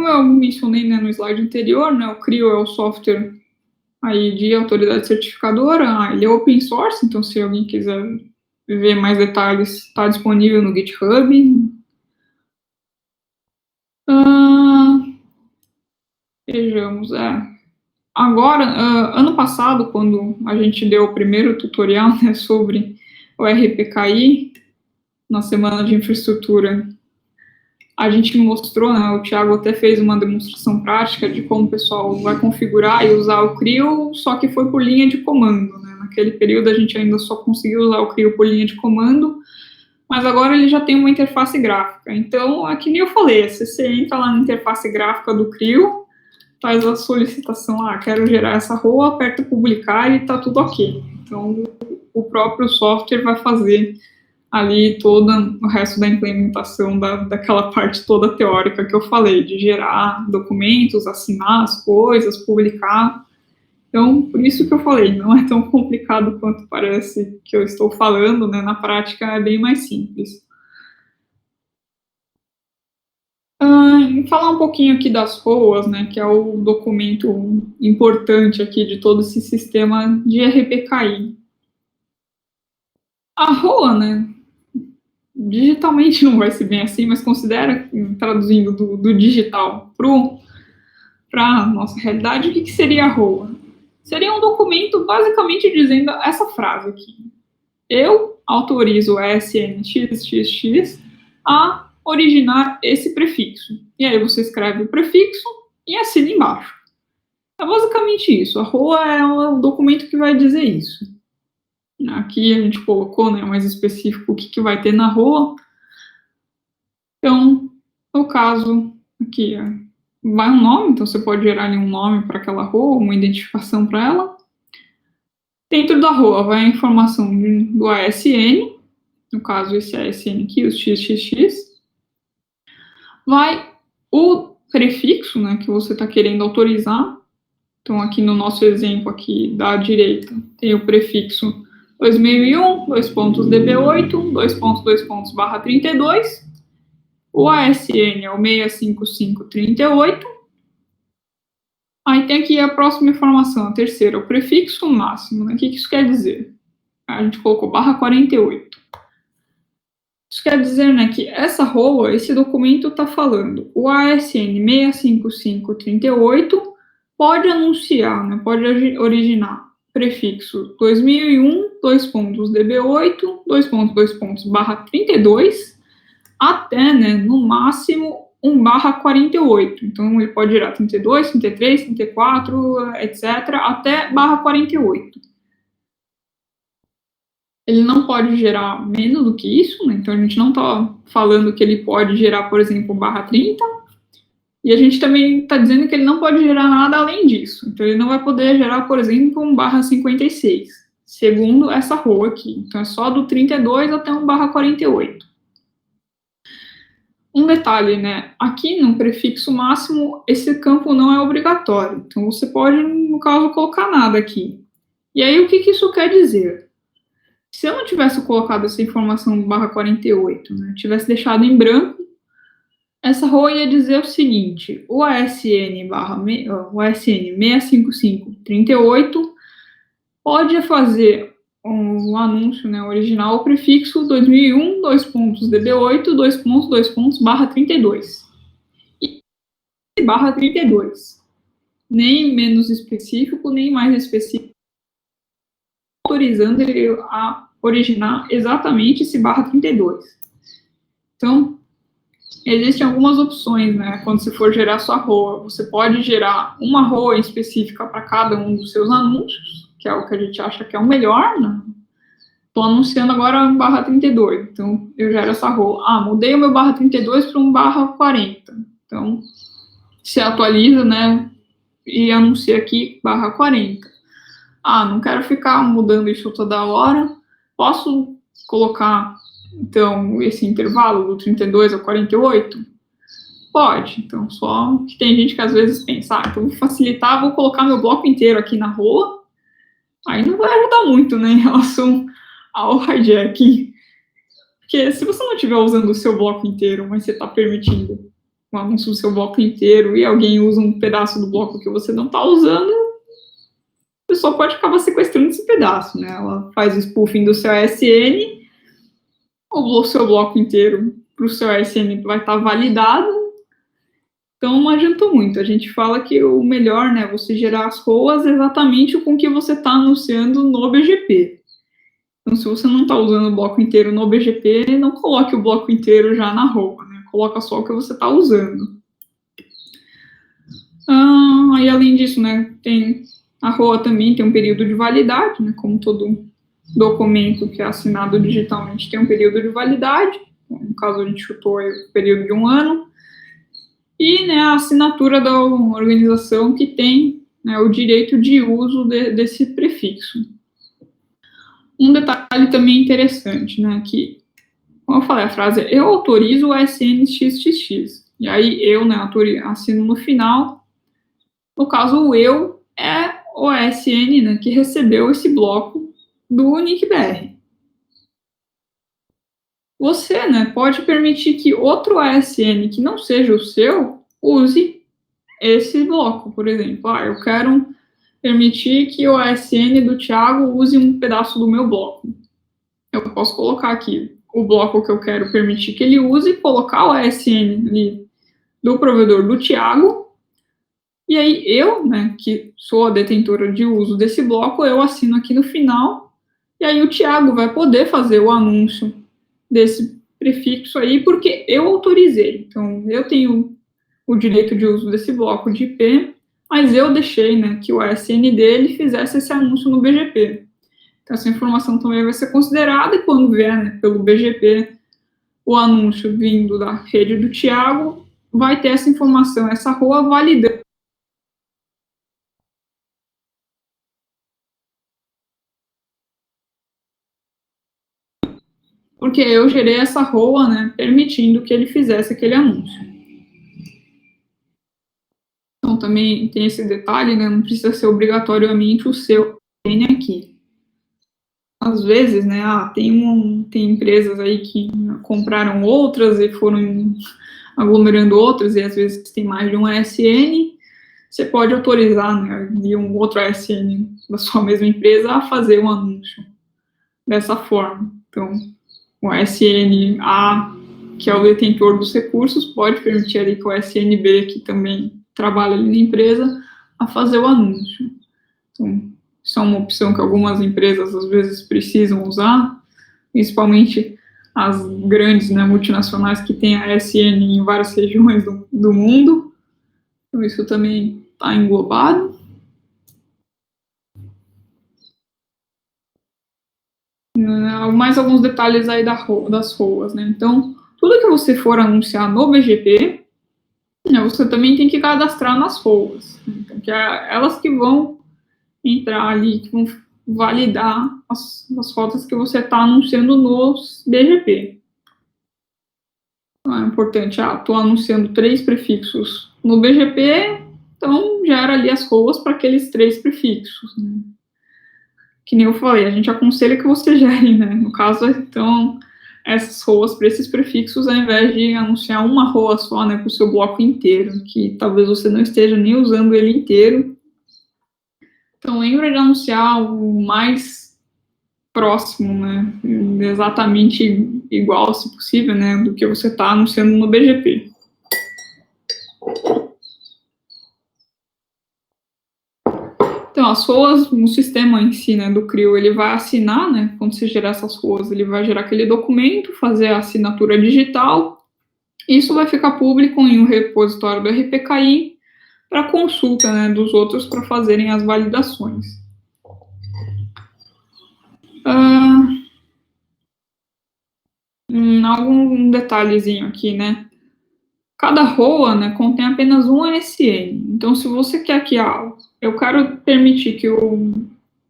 como eu mencionei, né, no slide anterior, né, o CRIO é o software aí de autoridade certificadora, ele é open source, então se alguém quiser ver mais detalhes, está disponível no GitHub. Vejamos, agora, ano passado, quando a gente deu o primeiro tutorial, né, sobre o RPKI, na semana de infraestrutura, a gente mostrou, né, o Thiago até fez uma demonstração prática de como o pessoal vai configurar e usar o CRIO, só que foi por linha de comando, né? Naquele período a gente ainda só conseguiu usar o CRIO por linha de comando, mas agora ele já tem uma interface gráfica. Então, aqui nem eu falei, se você entra lá na interface gráfica do CRIO, faz a solicitação, quero gerar essa rua, aperta publicar e tá tudo ok. Então, o próprio software vai fazer ali todo o resto da implementação daquela parte toda teórica que eu falei, de gerar documentos, assinar as coisas, publicar. Então, por isso que eu falei, não é tão complicado quanto parece que eu estou falando, né? Na prática é bem mais simples. Falar um pouquinho aqui das ROAs, né, que é o documento importante aqui de todo esse sistema de RPKI. A ROA, né, digitalmente não vai ser bem assim, mas considera, traduzindo do digital para a nossa realidade, o que seria a ROA? Seria um documento basicamente dizendo essa frase aqui. Eu autorizo a SNXXX a originar esse prefixo. E aí você escreve o prefixo e assina embaixo. É basicamente isso. A ROA é um documento que vai dizer isso. Aqui a gente colocou, né, mais específico o que vai ter na ROA. Então, no caso, aqui vai um nome, então você pode gerar ali um nome para aquela ROA, uma identificação para ela. Dentro da ROA vai a informação do ASN, no caso esse ASN aqui, o XXX. Vai o prefixo, né, que você está querendo autorizar. Então, aqui no nosso exemplo aqui da direita, tem o prefixo 2001, .db8, /32. O ASN é o 65538. Aí tem aqui a próxima informação, a terceira, o prefixo máximo, né? O que isso quer dizer? A gente colocou /48. Isso quer dizer, né, que essa ROA, esse documento está falando, o ASN 65538 pode anunciar, né, pode originar prefixo 2001, .db8, /32, até, né, no máximo 1/48. Então, ele pode gerar 32, 33, 34, etc., até /48. Ele não pode gerar menos do que isso, né? Então a gente não está falando que ele pode gerar, por exemplo, /30, e a gente também está dizendo que ele não pode gerar nada além disso. Então ele não vai poder gerar, por exemplo, /56, segundo essa ROA aqui. Então é só do 32 até 1/48. Um detalhe, né? Aqui no prefixo máximo, esse campo não é obrigatório. Então você pode, no caso, colocar nada aqui. E aí o que isso quer dizer? Se eu não tivesse colocado essa informação /48, né, tivesse deixado em branco, essa ROA ia dizer o seguinte, o ASN 65538 pode fazer um anúncio, né, original, o prefixo 2001, .db8, /32. E /32. Nem menos específico, nem mais específico, autorizando ele a originar exatamente esse /32. Então, existem algumas opções, né? Quando você for gerar sua ROA, você pode gerar uma ROA específica para cada um dos seus anúncios, que é o que a gente acha que é o melhor, né? Estou anunciando agora /32, então eu gero essa ROA. Mudei o meu /32 para um /40. Então, se atualiza, né? E anuncia aqui /40. Não quero ficar mudando isso toda hora. Posso colocar, então, esse intervalo do 32 ao 48? Pode. Então, só que tem gente que às vezes pensa, então vou facilitar, vou colocar meu bloco inteiro aqui na ROA. Aí não vai ajudar muito, né, em relação ao hijacking. Porque se você não estiver usando o seu bloco inteiro, mas você está permitindo um anúncio do seu bloco inteiro e alguém usa um pedaço do bloco que você não está usando, a pessoa pode acabar sequestrando esse pedaço, né? Ela faz o spoofing do seu ASN, o seu bloco inteiro para o seu ASN vai estar validado, então não adiantou muito. A gente fala que o melhor, né, é você gerar as ROAS exatamente com o que você está anunciando no BGP. Então, se você não está usando o bloco inteiro no BGP, não coloque o bloco inteiro já na ROA, né? Coloca só o que você está usando. E além disso, né, a ROA também tem um período de validade, né, como todo documento que é assinado digitalmente tem um período de validade. No caso, a gente chutou aí o período de 1 ano. E, né, a assinatura da organização que tem, né, o direito de uso desse prefixo. Um detalhe também interessante, né, que, como eu falei, a frase é eu autorizo o ASN XXX. E aí eu, né, assino no final. No caso, o eu é o ASN, né, que recebeu esse bloco do NIC-BR. Você, né, pode permitir que outro ASN que não seja o seu use esse bloco, por exemplo. Eu quero permitir que o ASN do Thiago use um pedaço do meu bloco. Eu posso colocar aqui o bloco que eu quero permitir que ele use, colocar o ASN ali do provedor do Thiago, e aí eu, né, que sou a detentora de uso desse bloco, eu assino aqui no final, e aí o Thiago vai poder fazer o anúncio desse prefixo aí, porque eu autorizei. Então, eu tenho o direito de uso desse bloco de IP, mas eu deixei, né, que o ASN dele fizesse esse anúncio no BGP. Então, essa informação também vai ser considerada, e quando vier, né, pelo BGP o anúncio vindo da rede do Thiago, vai ter essa informação, essa ROA validando. Porque eu gerei essa ROA, né, permitindo que ele fizesse aquele anúncio. Então, também tem esse detalhe, né, não precisa ser obrigatoriamente o seu ASN aqui. Às vezes, né, tem empresas aí que compraram outras e foram aglomerando outras, e às vezes tem mais de um ASN, você pode autorizar, né, de um outro ASN da sua mesma empresa a fazer um anúncio dessa forma. Então, o ASN A, que é o detentor dos recursos, pode permitir ali que o ASN B, que também trabalha ali na empresa, a fazer o anúncio. Então, isso é uma opção que algumas empresas às vezes precisam usar, principalmente as grandes, né, multinacionais que têm a ASN em várias regiões do mundo. Então, isso também está englobado. Mais alguns detalhes aí das ROAs, né? Então, tudo que você for anunciar no BGP, né, você também tem que cadastrar nas ROAs. Então, que é elas que vão entrar ali, que vão validar as rotas que você está anunciando nos BGP. Então, é importante, estou anunciando 3 prefixos no BGP, então gera ali as ROAs para aqueles 3 prefixos, né? Que nem eu falei, a gente aconselha que você gere, né? No caso, então, essas ROAs para esses prefixos, ao invés de anunciar uma ROA só, né, para o seu bloco inteiro, que talvez você não esteja nem usando ele inteiro. Então, lembra de anunciar o mais próximo, né, exatamente igual, se possível, né, do que você está anunciando no BGP. Então, as ROAs no sistema em si, né, do CRIO, ele vai assinar, né, quando você gerar essas ROAs, ele vai gerar aquele documento, fazer a assinatura digital, e isso vai ficar público em um repositório do RPKI para consulta, né, dos outros para fazerem as validações. Algum detalhezinho aqui, né? Cada ROA, né, contém apenas um ASN. Então, se você quer que eu quero permitir que o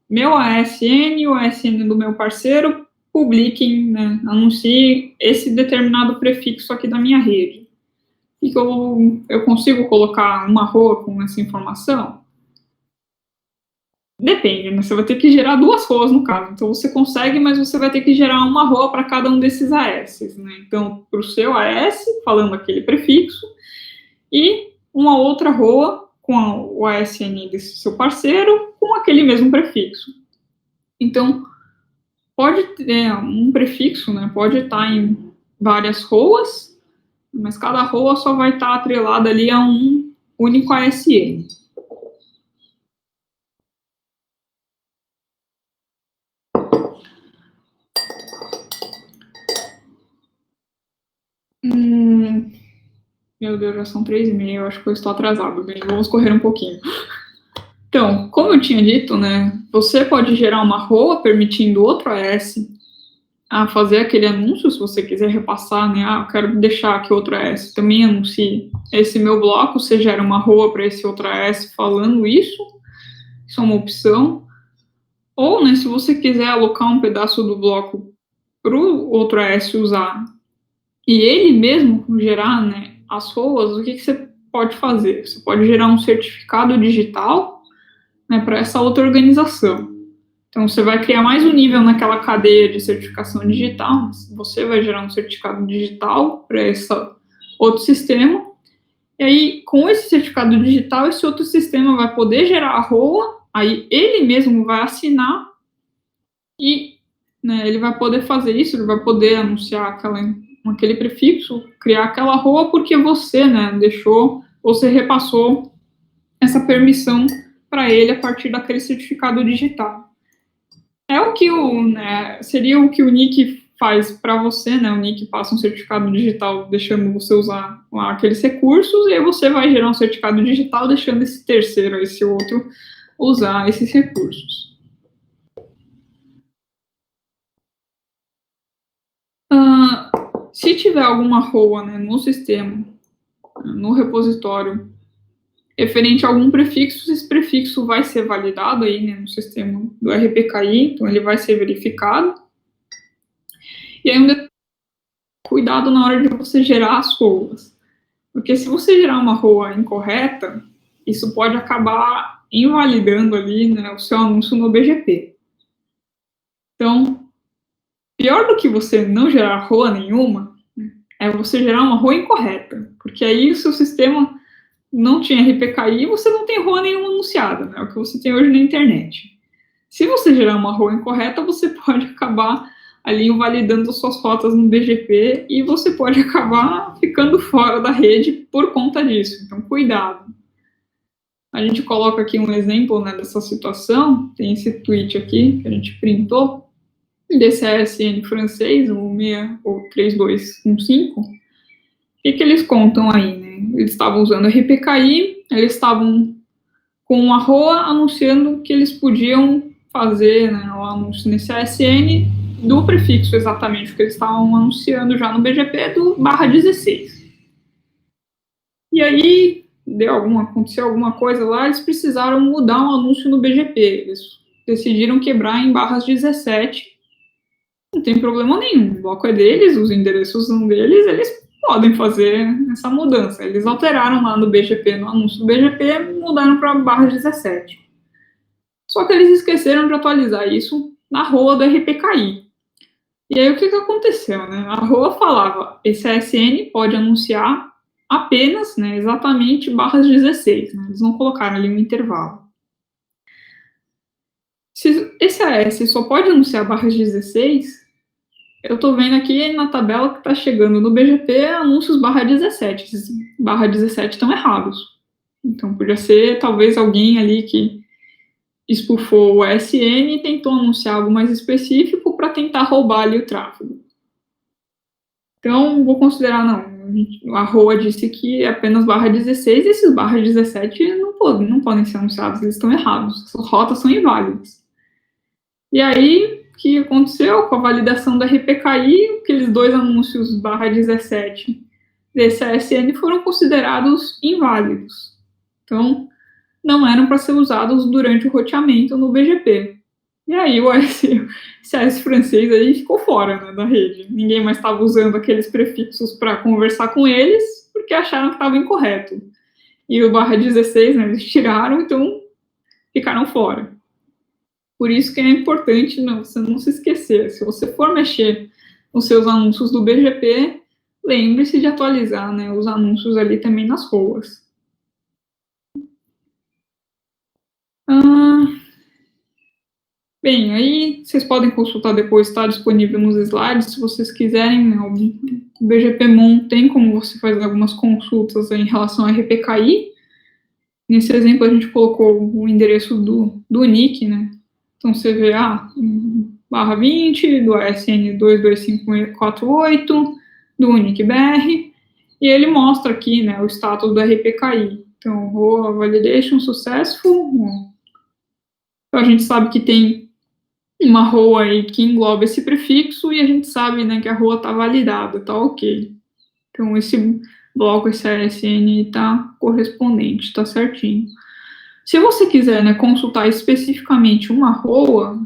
meu ASN e o ASN do meu parceiro publiquem, né, anunciem esse determinado prefixo aqui da minha rede. E que eu consigo colocar uma ROA com essa informação? Depende, né? Você vai ter que gerar 2 ROAs no caso. Então, você consegue, mas você vai ter que gerar uma ROA para cada um desses AS, né? Então, para o seu AS, falando aquele prefixo, e uma outra ROA com o ASN desse seu parceiro com aquele mesmo prefixo. Então, pode ter um prefixo, né, pode estar em várias ROAs, mas cada ROA só vai estar atrelada ali a um único ASN. Meu Deus, já são 3h30, eu acho que eu estou atrasado, bem, vamos correr um pouquinho. Então, como eu tinha dito, né, você pode gerar uma ROA permitindo outro AS a fazer aquele anúncio, se você quiser repassar, né, eu quero deixar que outro AS também anuncie esse meu bloco, você gera uma ROA para esse outro AS falando isso é uma opção. Ou, né, se você quiser alocar um pedaço do bloco para o outro AS usar e ele mesmo gerar, né, as ROAs, o que você pode fazer? Você pode gerar um certificado digital, né, para essa outra organização. Então, você vai criar mais um nível naquela cadeia de certificação digital, você vai gerar um certificado digital para esse outro sistema, e aí, com esse certificado digital, esse outro sistema vai poder gerar a ROA, aí ele mesmo vai assinar, e né, ele vai poder fazer isso, ele vai poder anunciar aquele prefixo, criar aquela ROA, porque você, né, você repassou essa permissão para ele a partir daquele certificado digital. É o que seria o que o Nick faz para você, né? O Nick passa um certificado digital deixando você usar lá aqueles recursos, e aí você vai gerar um certificado digital deixando esse terceiro, esse outro, usar esses recursos. Se tiver alguma ROA, né, no sistema, no repositório, referente a algum prefixo, esse prefixo vai ser validado aí, né, no sistema do RPKI, então ele vai ser verificado. E aí, cuidado na hora de você gerar as ROAs, porque se você gerar uma ROA incorreta, isso pode acabar invalidando ali, né, o seu anúncio no BGP. Então, pior do que você não gerar ROA nenhuma, é você gerar uma ROA incorreta, porque aí o seu sistema não tinha RPKI e você não tem ROA nenhuma anunciada, né, é o que você tem hoje na internet. Se você gerar uma ROA incorreta, você pode acabar ali invalidando suas rotas no BGP e você pode acabar ficando fora da rede por conta disso. Então, cuidado. A gente coloca aqui um exemplo, né, dessa situação. Tem esse tweet aqui que a gente printou desse ASN francês, o 3215. O que eles contam aí, né? Eles estavam usando RPKI, eles estavam com a ROA anunciando que eles podiam fazer, né, o anúncio nesse ASN do prefixo exatamente o que eles estavam anunciando já no BGP do /16. E aí aconteceu alguma coisa lá, eles precisaram mudar um anúncio no BGP. Eles decidiram quebrar em /17. Não tem problema nenhum, o bloco é deles, os endereços são deles, eles podem fazer essa mudança. Eles alteraram lá no BGP, no anúncio do BGP, mudaram para /17. Só que eles esqueceram de atualizar isso na ROA do RPKI. E aí o que aconteceu, né? A ROA falava, esse ASN pode anunciar apenas, né, exatamente /16, né? Eles não colocaram ali um intervalo. Se esse AS só pode anunciar /16, eu estou vendo aqui na tabela que está chegando no BGP anúncios /17. Esses /17 estão errados. Então, podia ser talvez alguém ali que espufou o ASN e tentou anunciar algo mais específico para tentar roubar ali o tráfego. Então, vou considerar, não, a ROA disse que é apenas /16, e esses /17 não podem ser anunciados, eles estão errados, essas rotas são inválidas. E aí, o que aconteceu com a validação da RPKI, aqueles dois anúncios /17 desse ASN foram considerados inválidos. Então, não eram para ser usados durante o roteamento no BGP. E aí o AS francês aí ficou fora, né, da rede. Ninguém mais estava usando aqueles prefixos para conversar com eles, porque acharam que estava incorreto. E o /16, né, eles tiraram, então ficaram fora. Por isso que é importante você não se esquecer. Se você for mexer nos seus anúncios do BGP, lembre-se de atualizar, né, os anúncios ali também nas roas. Bem, aí vocês podem consultar depois, está disponível nos slides, se vocês quiserem, né, o BGPMon tem como você fazer algumas consultas em relação ao RPKI. Nesse exemplo, a gente colocou o endereço do NIC, né? Então, você vê, barra 20, do ASN 22548, do UNIC-BR, e ele mostra aqui, né, o status do RPKI. Então, ROA Validation Successful. Então, a gente sabe que tem uma ROA aí que engloba esse prefixo, e a gente sabe, né, que a ROA está validada, está ok. Então, esse bloco, esse ASN está correspondente, está certinho. Se você quiser, né, consultar especificamente uma ROA,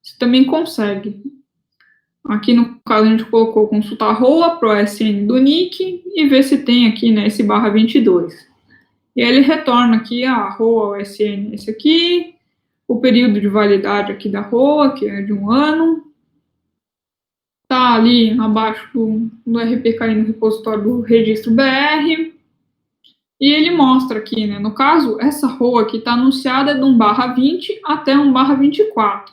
você também consegue. Aqui, no caso, a gente colocou consultar a ROA para o ASN do NIC e ver se tem aqui, né, esse barra 22. E aí ele retorna aqui a ROA, o ASN, esse aqui, o período de validade aqui da ROA, que é de 1 ano, tá ali abaixo do RPKI no repositório do registro BR, e ele mostra aqui, né, no caso, essa ROA aqui está anunciada de 1/20 até 1/24.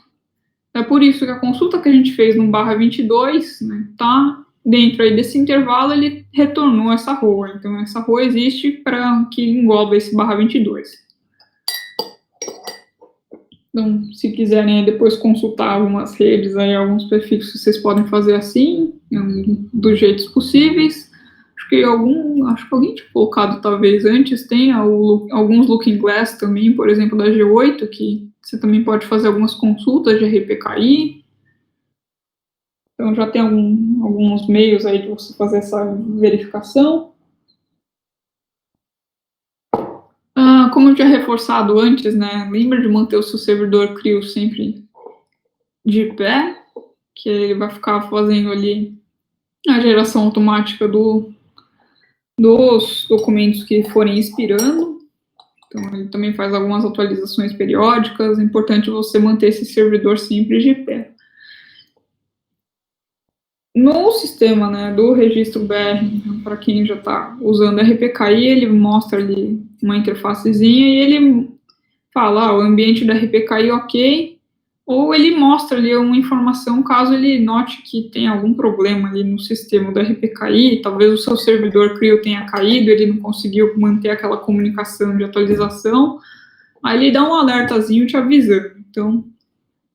É por isso que a consulta que a gente fez no 1/22, né, tá dentro aí desse intervalo, ele retornou essa ROA. Então, essa ROA existe para que engloba esse /22. Então, se quiserem depois consultar algumas redes, aí, alguns prefixos, vocês podem fazer assim, dos jeitos possíveis. Acho que alguém tinha colocado, talvez, antes, tem alguns Looking Glass também, por exemplo, da G8, que você também pode fazer algumas consultas de RPKI. Então, já tem alguns meios aí de você fazer essa verificação. Como eu tinha reforçado antes, né, lembra de manter o seu servidor CRIO sempre de pé, que ele vai ficar fazendo ali a geração automática dos documentos que forem expirando. Então, ele também faz algumas atualizações periódicas. É importante você manter esse servidor sempre de pé. No sistema, né, do registro BR, para quem já está usando RPKI, ele mostra ali uma interfacezinha e ele fala, o ambiente do RPKI ok, ou ele mostra ali uma informação caso ele note que tem algum problema ali no sistema do RPKI, talvez o seu servidor CRIO tenha caído, ele não conseguiu manter aquela comunicação de atualização, aí ele dá um alertazinho te avisando. Então,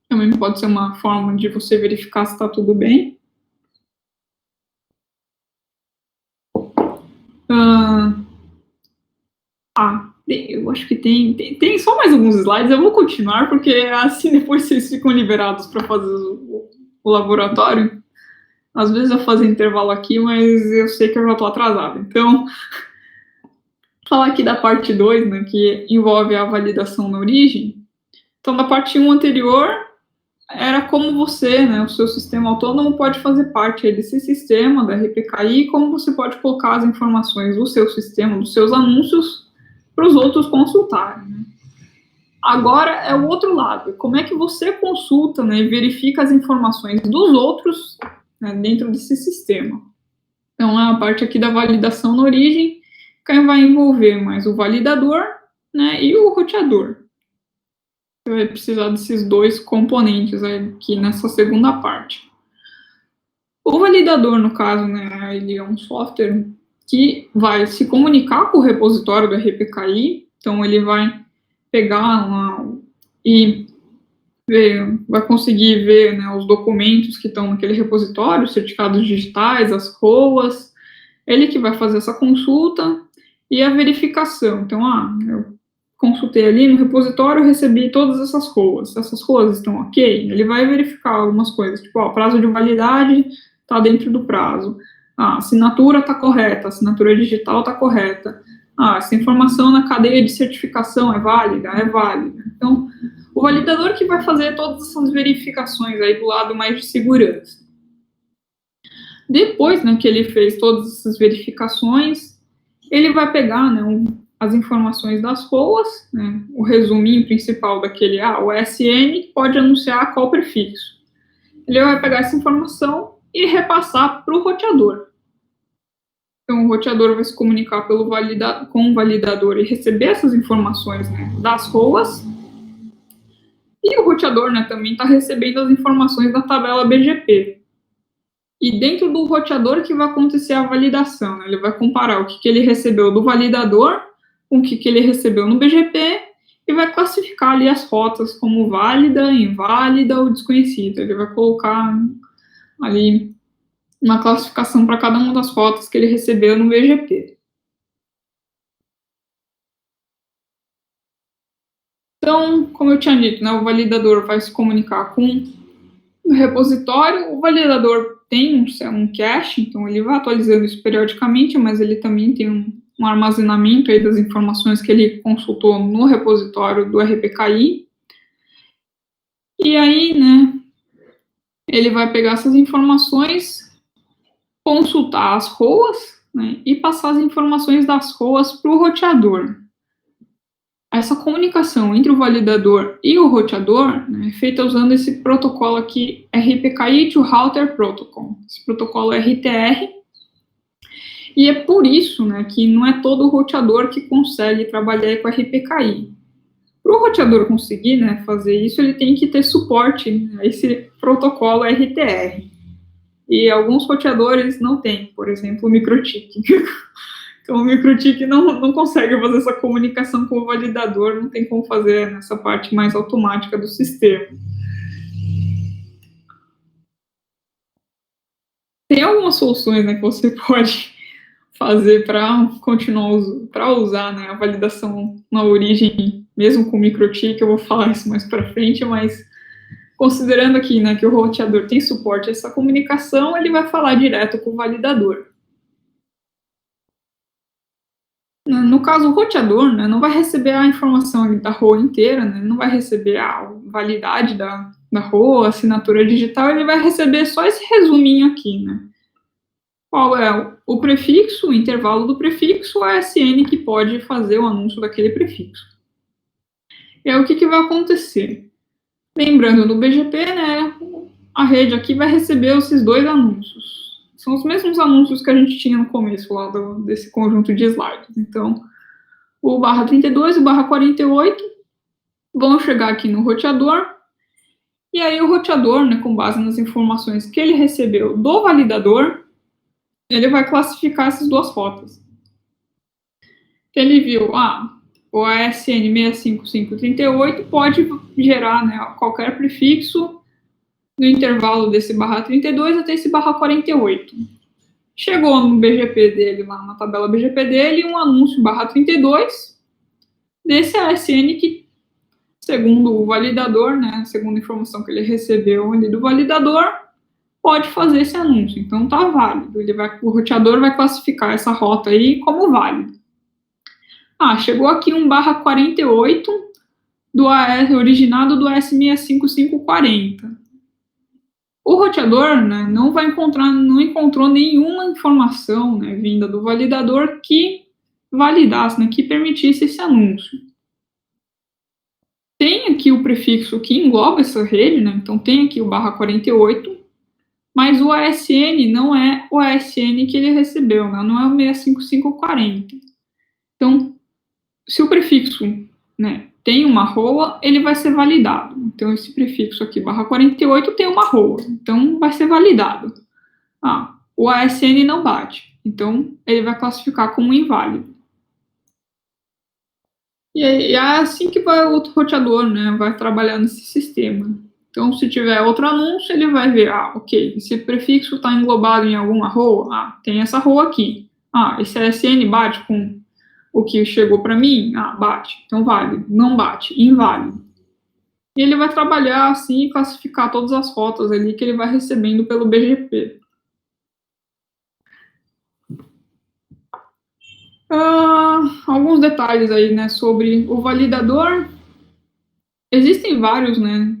também pode ser uma forma de você verificar se está tudo bem. Eu acho que tem só mais alguns slides, eu vou continuar, porque assim depois vocês ficam liberados para fazer o laboratório. Às vezes eu faço intervalo aqui, mas eu sei que eu já estou atrasada. Então, falar aqui da parte 2, né, que envolve a validação na origem. Então, da parte 1 anterior, era como você, né, o seu sistema autônomo pode fazer parte desse sistema, da RPKI, como você pode colocar as informações do seu sistema, dos seus anúncios, para os outros consultarem. Né? Agora é o outro lado, como é que você consulta, né, e verifica as informações dos outros, né, dentro desse sistema. Então, a parte aqui da validação na origem, que vai envolver mais o validador, né, e o roteador. Você vai precisar desses dois componentes aqui nessa segunda parte. O validador, no caso, né, ele é um software que vai se comunicar com o repositório do RPKI, então ele vai pegar e vai conseguir ver, né, os documentos que estão naquele repositório, os certificados digitais, as ROAs, ele que vai fazer essa consulta e a verificação. Então, eu consultei ali no repositório, recebi todas essas ROAs estão ok? Ele vai verificar algumas coisas, tipo, o prazo de validade está dentro do prazo, a assinatura está correta, a assinatura digital está correta, essa informação na cadeia de certificação é válida? É válida. Então, o validador que vai fazer todas essas verificações aí do lado mais de segurança. Depois, né, que ele fez todas essas verificações, ele vai pegar, né, as informações das ROAs, né, o resuminho principal daquele, o SN pode anunciar qual prefixo. Ele vai pegar essa informação e repassar para o roteador. Então, o roteador vai se comunicar com o validador e receber essas informações, né, das ROAs. E o roteador, né, também está recebendo as informações da tabela BGP. E dentro do roteador que vai acontecer a validação, né, ele vai comparar o que ele recebeu do validador com o que ele recebeu no BGP e vai classificar ali as rotas como válida, inválida ou desconhecida. Ele vai colocar ali uma classificação para cada uma das rotas que ele recebeu no BGP. Então, como eu tinha dito, né, o validador vai se comunicar com o repositório. O validador tem um cache, então ele vai atualizando isso periodicamente, mas ele também tem um armazenamento aí das informações que ele consultou no repositório do RPKI. E aí, né, ele vai pegar essas informações, consultar as ROAs, né, e passar as informações das ROAs para o roteador. Essa comunicação entre o validador e o roteador, né, é feita usando esse protocolo aqui, RPKI to Router Protocol, esse protocolo RTR, e é por isso, né, que não é todo roteador que consegue trabalhar com RPKI. Para o roteador conseguir, né, fazer isso, ele tem que ter suporte, né, a esse protocolo RTR. E alguns roteadores não têm, por exemplo, o MikroTik. Então, o MikroTik não consegue fazer essa comunicação com o validador, não tem como fazer nessa parte mais automática do sistema. Tem algumas soluções, né, que você pode fazer para continuar para usar, né, a validação na origem, mesmo com o MikroTik. Eu vou falar isso mais para frente, mas considerando aqui, né, que o roteador tem suporte a essa comunicação, ele vai falar direto com o validador. No caso, o roteador, né, não vai receber a informação da ROA inteira, né, não vai receber a validade da ROA, a assinatura digital, ele vai receber só esse resuminho aqui, né. Qual é o prefixo, o intervalo do prefixo, a SN que pode fazer o anúncio daquele prefixo. E aí, o que vai acontecer? Lembrando, no BGP, né, a rede aqui vai receber esses dois anúncios. São os mesmos anúncios que a gente tinha no começo lá desse conjunto de slides. Então, o /32 e o /48 vão chegar aqui no roteador, e aí o roteador, né, com base nas informações que ele recebeu do validador, ele vai classificar essas duas rotas. Ele viu, o ASN 65538 pode gerar, né, qualquer prefixo no intervalo desse /32 até esse /48. Chegou no BGP dele, lá na tabela BGP dele, um anúncio /32 desse ASN que, segundo o validador, né, segundo a informação que ele recebeu ali do validador, pode fazer esse anúncio. Então, está válido. O roteador vai classificar essa rota aí como válida. Chegou aqui um /48 do AS, originado do AS65540. O roteador, né, não encontrou nenhuma informação, né, vinda do validador que validasse, né, que permitisse esse anúncio. Tem aqui o prefixo que engloba essa rede, né, então tem aqui o /48, mas o ASN não é o ASN que ele recebeu, né, não é o 65540. Então, se o prefixo, né, tem uma ROA, ele vai ser validado. Então, esse prefixo aqui, /48, tem uma ROA, então vai ser validado. O ASN não bate, então ele vai classificar como inválido. E é assim que vai o outro roteador, né, vai trabalhar nesse sistema. Então, se tiver outro anúncio, ele vai ver, ok, esse prefixo está englobado em alguma ROA? Tem essa ROA aqui. Esse ASN bate com o que chegou para mim? Bate. Então, válido. Não bate. Inválido. E ele vai trabalhar assim e classificar todas as rotas ali que ele vai recebendo pelo BGP. Alguns detalhes aí, né, sobre o validador. Existem vários, né,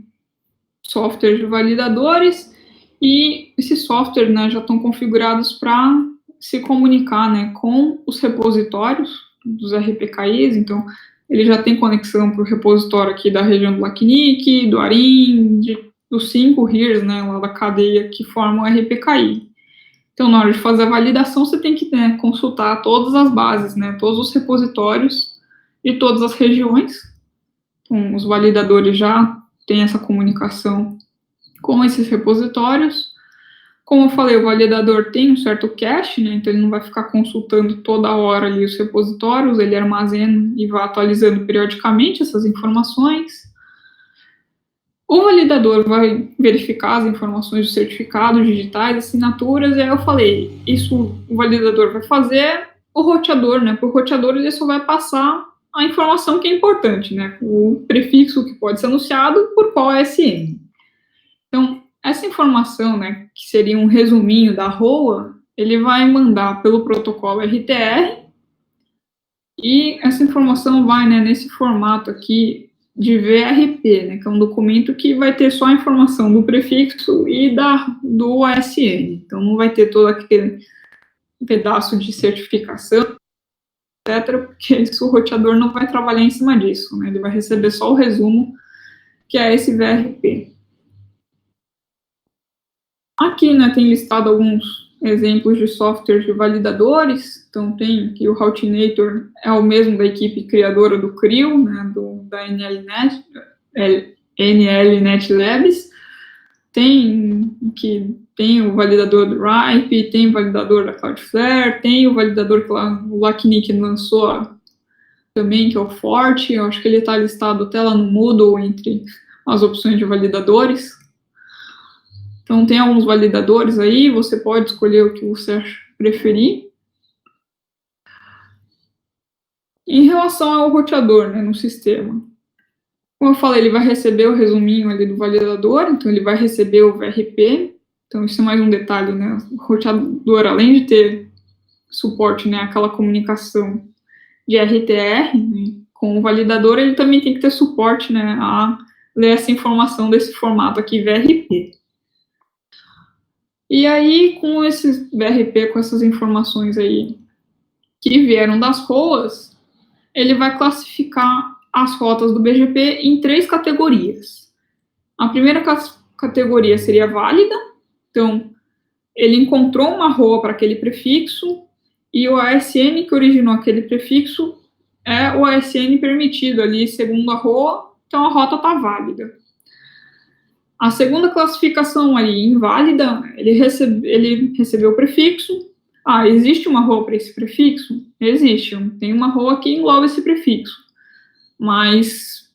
softwares de validadores e esses softwares, né, já estão configurados para se comunicar, né, com os repositórios dos RPKIs. Então, ele já tem conexão para o repositório aqui da região do LACNIC, do ARIN, dos 5 RIRs, né, lá da cadeia que formam o RPKI. Então, na hora de fazer a validação, você tem que, né, consultar todas as bases, né, todos os repositórios de todas as regiões. Então, os validadores já têm essa comunicação com esses repositórios. Como eu falei, o validador tem um certo cache, né, então ele não vai ficar consultando toda hora ali os repositórios, ele armazena e vai atualizando periodicamente essas informações. O validador vai verificar as informações dos certificados digitais, assinaturas, e aí eu falei, isso o validador vai fazer, o roteador, né, para o roteador ele só vai passar a informação que é importante, né, o prefixo que pode ser anunciado por qual ASN. Então, essa informação, né, que seria um resuminho da ROA, ele vai mandar pelo protocolo RTR, e essa informação vai, né, nesse formato aqui, de VRP, né, que é um documento que vai ter só a informação do prefixo e do ASN. Então, não vai ter todo aquele pedaço de certificação, etc., porque isso, o roteador não vai trabalhar em cima disso, né, ele vai receber só o resumo, que é esse VRP. Aqui, né, tem listado alguns exemplos de softwares de validadores. Então, tem que o Routinator é o mesmo da equipe criadora do CRIO, né, da NLNet Labs. Tem o validador do Ripe, tem o validador da Cloudflare, tem o validador que o LACNIC lançou também, que é o Forte. Eu acho que ele está listado até lá no Moodle entre as opções de validadores. Então, tem alguns validadores aí, você pode escolher o que você preferir. Em relação ao roteador, né, no sistema, como eu falei, ele vai receber o resuminho ali do validador, então ele vai receber o VRP, então isso é mais um detalhe, né, o roteador, além de ter suporte, né, aquela comunicação de RTR, né, com o validador, ele também tem que ter suporte, né, a ler essa informação desse formato aqui, VRP. E aí, com esse VRP, com essas informações aí que vieram das ROAs, ele vai classificar as rotas do BGP em 3 categorias. A primeira categoria seria válida, então ele encontrou uma ROA para aquele prefixo e o ASN que originou aquele prefixo é o ASN permitido ali, segundo a ROA, então a rota está válida. A segunda classificação ali, inválida, ele recebeu o prefixo. Ah, existe uma ROA para esse prefixo? Existe, tem uma ROA que engloba esse prefixo. Mas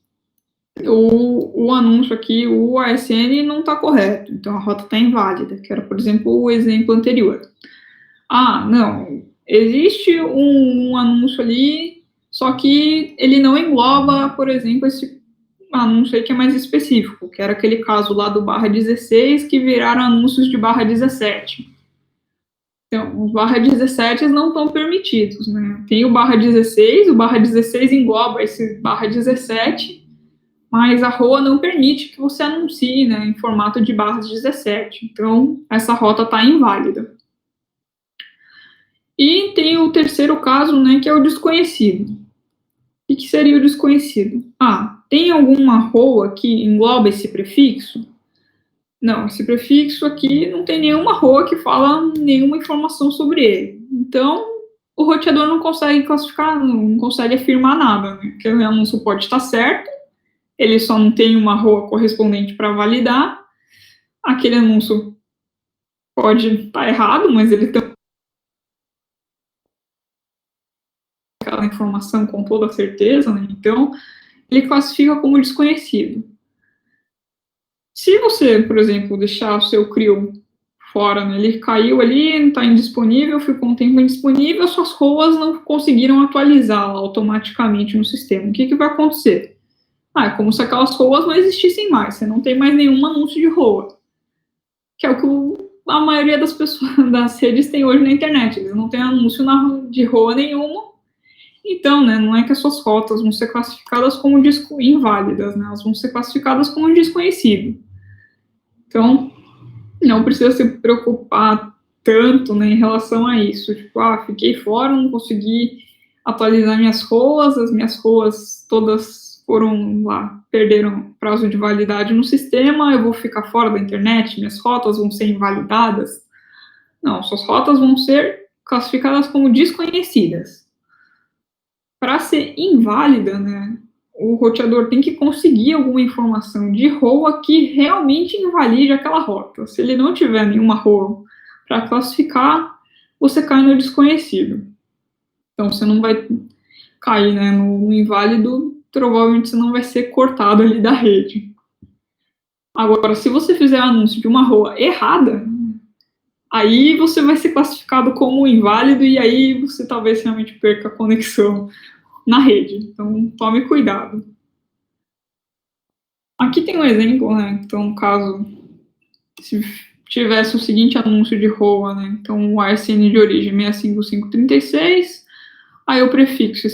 o anúncio aqui, o ASN, não está correto, então a rota está inválida, que era, por exemplo, o exemplo anterior. Ah, não, existe um anúncio ali, só que ele não engloba, por exemplo, esse anúncio aí que é mais específico, que era aquele caso lá do /16, que viraram anúncios de /17. Então, os /17 não estão permitidos, né? Tem o /16, o /16 engloba esse /17, mas a ROA não permite que você anuncie, né, em formato de /17. Então, essa rota está inválida. E tem o terceiro caso, né, que é o desconhecido. O que seria o desconhecido? Ah, tem alguma ROA que engloba esse prefixo? Não, esse prefixo aqui não tem nenhuma ROA que fala nenhuma informação sobre ele. Então, o roteador não consegue classificar, não consegue afirmar nada, né? Porque o anúncio pode estar certo, ele só não tem uma ROA correspondente para validar. Aquele anúncio pode estar errado, mas ele tem aquela informação com toda certeza, né? Então, ele classifica como desconhecido. Se você, por exemplo, deixar o seu CRIO fora, né, ele caiu ali, não está indisponível, ficou um tempo indisponível, suas ROAs não conseguiram atualizá-la automaticamente no sistema. O que vai acontecer? Ah, é como se aquelas ROAs não existissem mais, você não tem mais nenhum anúncio de ROA, que é o que a maioria das pessoas, das redes tem hoje na internet, eles não têm anúncio de ROA nenhuma. Então, né, não é que as suas rotas vão ser classificadas como inválidas, né, elas vão ser classificadas como desconhecido. Então, não precisa se preocupar tanto, né, em relação a isso. Tipo, fiquei fora, não consegui atualizar minhas ROAs, as minhas ROAs todas foram lá, perderam prazo de validade no sistema, eu vou ficar fora da internet, minhas rotas vão ser invalidadas. Não, suas rotas vão ser classificadas como desconhecidas. Para ser inválida, né, o roteador tem que conseguir alguma informação de ROA que realmente invalide aquela rota. Se ele não tiver nenhuma ROA para classificar, você cai no desconhecido. Então, você não vai cair, né, no inválido, provavelmente você não vai ser cortado ali da rede. Agora, se você fizer anúncio de uma ROA errada, aí você vai ser classificado como inválido e aí você talvez realmente perca a conexão na rede. Então, tome cuidado. Aqui tem um exemplo, né? Então, no caso, se tivesse o seguinte anúncio de ROA, né? Então, o ASN de origem 65536, aí o prefixo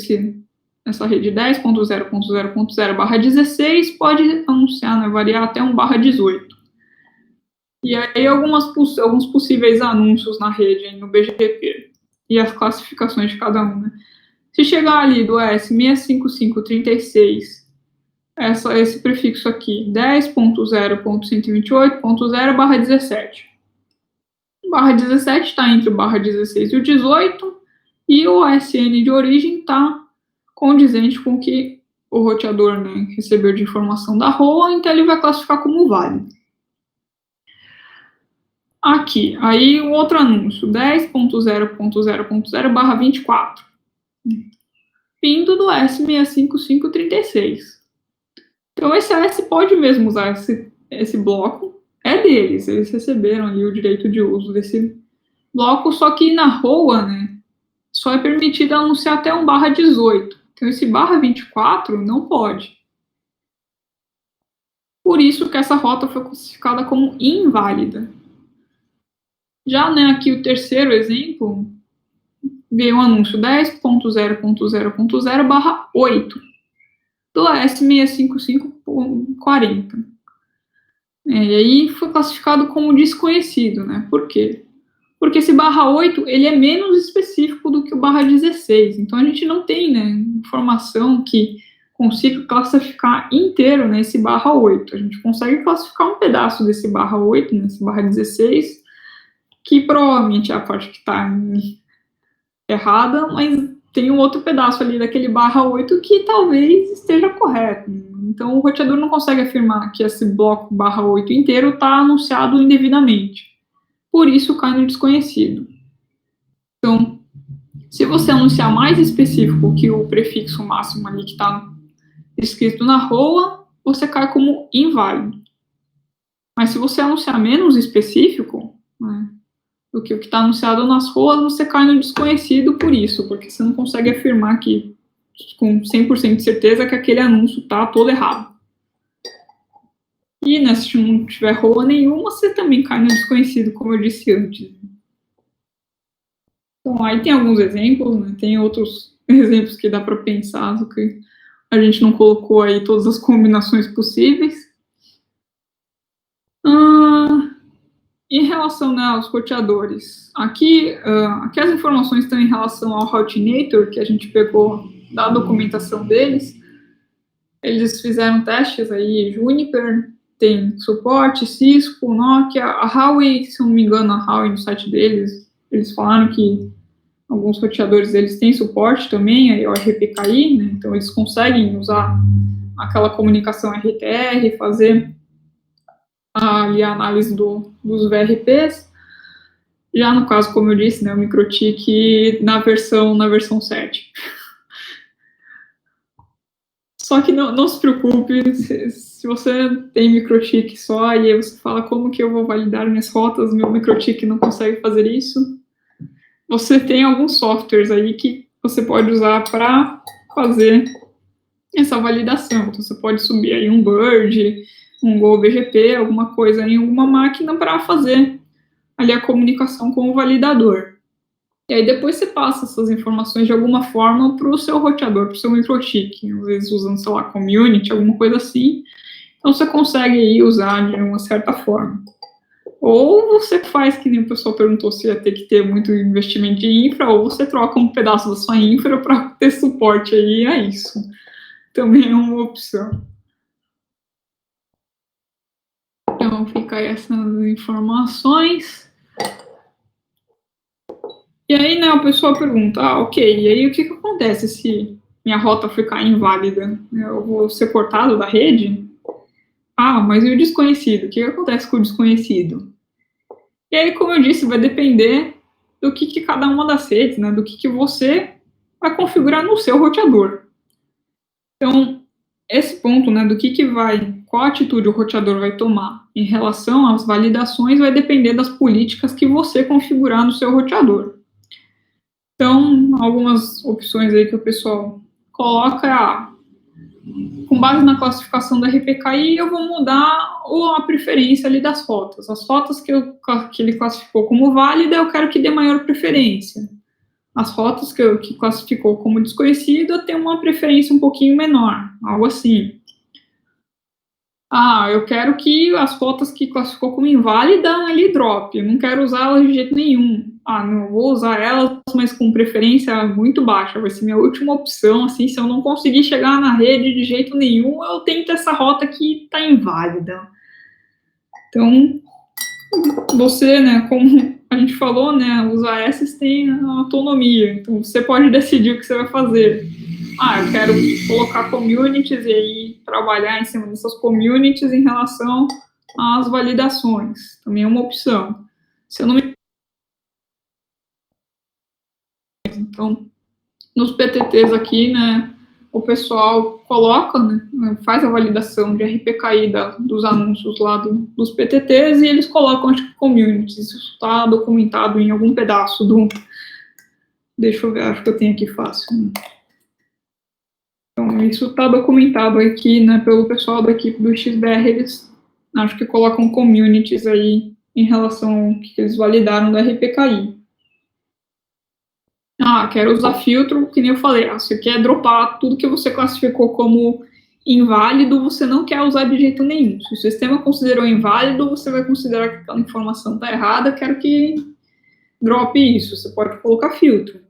essa rede 10.0.0.0/16 pode anunciar, né, variar até 1/18. E aí alguns possíveis anúncios na rede no BGP e as classificações de cada um, né? Se chegar ali do S65536, esse prefixo aqui, 10.0.128.0/17. /17 está entre o /16 e o 18, e o ASN de origem está condizente com o que o roteador, né, recebeu de informação da ROA, então ele vai classificar como válido. Aqui, aí um outro anúncio, 10.0.0.0/24, vindo do S65536. Então, esse AS pode mesmo usar esse bloco, é deles, eles receberam ali o direito de uso desse bloco, só que na ROA, né, só é permitido anunciar até 1/18. Então, esse /24 não pode. Por isso que essa rota foi classificada como inválida. Já, né, aqui o terceiro exemplo, veio o anúncio 10.0.0.0/8 do S65540. E aí foi classificado como desconhecido, né? Por quê? Porque esse /8 ele é menos específico do que o /16. Então a gente não tem, né, informação que consiga classificar inteiro nesse /8. A gente consegue classificar um pedaço desse /8 nesse /16, que provavelmente é a parte que está errada, mas tem um outro pedaço ali daquele /8 que talvez esteja correto. Então o roteador não consegue afirmar que esse bloco /8 inteiro está anunciado indevidamente. Por isso cai no desconhecido. Então, se você anunciar mais específico que o prefixo máximo ali que está escrito na ROA, você cai como inválido. Mas se você anunciar menos específico, né, do que o que está anunciado nas ROAs, você cai no desconhecido por isso, porque você não consegue afirmar que, com 100% de certeza que aquele anúncio está todo errado. E, né, se não tiver ROA nenhuma, você também cai no desconhecido, como eu disse antes. Então, aí tem alguns exemplos, né, tem outros exemplos que dá para pensar, do que a gente não colocou aí todas as combinações possíveis. Em relação, né, aos roteadores, aqui as informações estão em relação ao Routinator, que a gente pegou da documentação deles. Eles fizeram testes aí, Juniper tem suporte, Cisco, Nokia, a Huawei, se eu não me engano, a Huawei no site deles, eles falaram que alguns roteadores deles têm suporte também, aí o RPKI, né, então eles conseguem usar aquela comunicação RTR, fazer ali a análise dos VRPs. Já no caso, como eu disse, né, o MikroTik na versão 7. Só que não se preocupe, se você tem MikroTik só, e aí você fala como que eu vou validar minhas rotas, meu MikroTik não consegue fazer isso, você tem alguns softwares aí que você pode usar para fazer essa validação. Então, você pode subir aí um Bird, um GoBGP, alguma coisa em alguma máquina para fazer ali a comunicação com o validador. E aí depois você passa essas informações de alguma forma para o seu roteador, para o seu MikroTik, às vezes usando, sei lá, Community, alguma coisa assim. Então você consegue aí usar de uma certa forma. Ou você faz, que nem o pessoal perguntou se ia ter que ter muito investimento de infra, ou você troca um pedaço da sua infra para ter suporte aí a isso. Também é uma opção. Então fica aí essas informações. E aí, né, o pessoal pergunta, ok, e aí o que acontece se minha rota ficar inválida? Eu vou ser cortado da rede? Ah, mas e o desconhecido? O que acontece com o desconhecido? E aí, como eu disse, vai depender do que cada uma das redes, né, do que você vai configurar no seu roteador. Então, esse ponto, né, do que vai, qual atitude o roteador vai tomar em relação às validações vai depender das políticas que você configurar no seu roteador. Então, algumas opções aí que o pessoal coloca é, com base na classificação da RPKI, eu vou mudar a preferência ali das rotas. As rotas que ele classificou como válida, eu quero que dê maior preferência. As rotas que classificou como desconhecida, eu tenho uma preferência um pouquinho menor, algo assim. Ah, eu quero que as rotas que classificou como inválida, ele drop, eu não quero usá-las de jeito nenhum. Ah, não, vou usar elas, mas com preferência muito baixa, vai ser minha última opção, assim, se eu não conseguir chegar na rede de jeito nenhum, eu tento essa rota que está inválida. Então, você, né, como a gente falou, né, os AS têm autonomia, então você pode decidir o que você vai fazer. Ah, eu quero colocar communities e aí trabalhar em cima dessas communities em relação às validações. Também é uma opção. Se eu não me... Então, nos PTTs aqui, né, o pessoal coloca, né, faz a validação de RPKI dos anúncios lá dos PTTs e eles colocam, acho que, communities. Isso está documentado em algum pedaço do... Deixa eu ver, acho que eu tenho aqui fácil. Então, isso está documentado aqui, né, pelo pessoal da equipe do XBR, eles acho que colocam communities aí em relação ao que eles validaram do RPKI. Ah, quero usar filtro, que nem eu falei, você quer dropar tudo que você classificou como inválido, você não quer usar de jeito nenhum. Se o sistema considerou inválido, você vai considerar que aquela informação está errada, quero que drope isso. Você pode colocar filtro.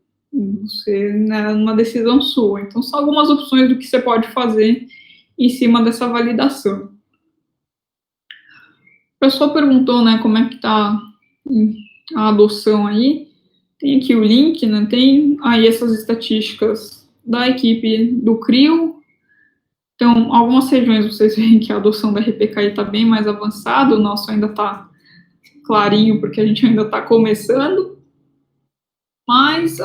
Você, né, uma decisão sua. Então, são algumas opções do que você pode fazer em cima dessa validação. O pessoal perguntou, né, como é que está a adoção aí. Tem aqui o link, né, tem aí essas estatísticas da equipe do CRIO. Então, algumas regiões vocês veem que a adoção da RPKI está bem mais avançada, o nosso ainda está clarinho, porque a gente ainda está começando. Mas,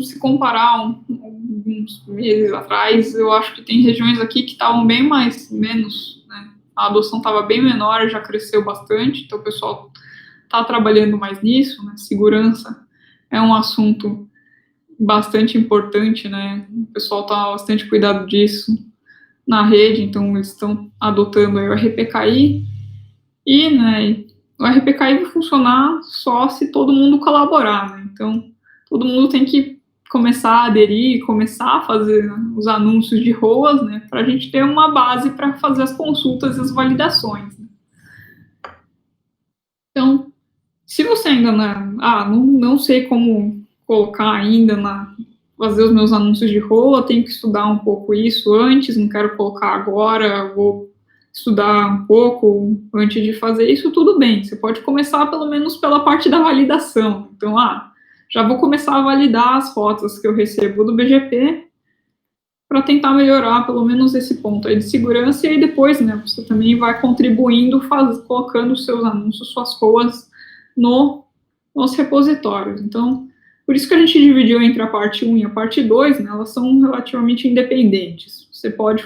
se comparar alguns meses atrás, eu acho que tem regiões aqui que estavam bem menos, né? A adoção estava bem menor, já cresceu bastante, então o pessoal está trabalhando mais nisso, né? Segurança é um assunto bastante importante, né? O pessoal está bastante cuidado disso na rede, então eles estão adotando aí o RPKI e, né, o RPKI vai funcionar só se todo mundo colaborar, né? Então, todo mundo tem que começar a aderir, começar a fazer, né, os anúncios de ROAS, né, para a gente ter uma base para fazer as consultas e as validações. Né? Então, se você ainda não sei como colocar ainda fazer os meus anúncios de ROA, tenho que estudar um pouco isso antes, não quero colocar agora, vou estudar um pouco antes de fazer isso, tudo bem. Você pode começar pelo menos pela parte da validação. Então, já vou começar a validar as rotas que eu recebo do BGP para tentar melhorar pelo menos esse ponto aí de segurança, e aí depois, né, você também vai contribuindo, colocando os seus anúncios, suas ROAs nos repositórios. Então, por isso que a gente dividiu entre a parte 1 e a parte 2, né, elas são relativamente independentes. Você pode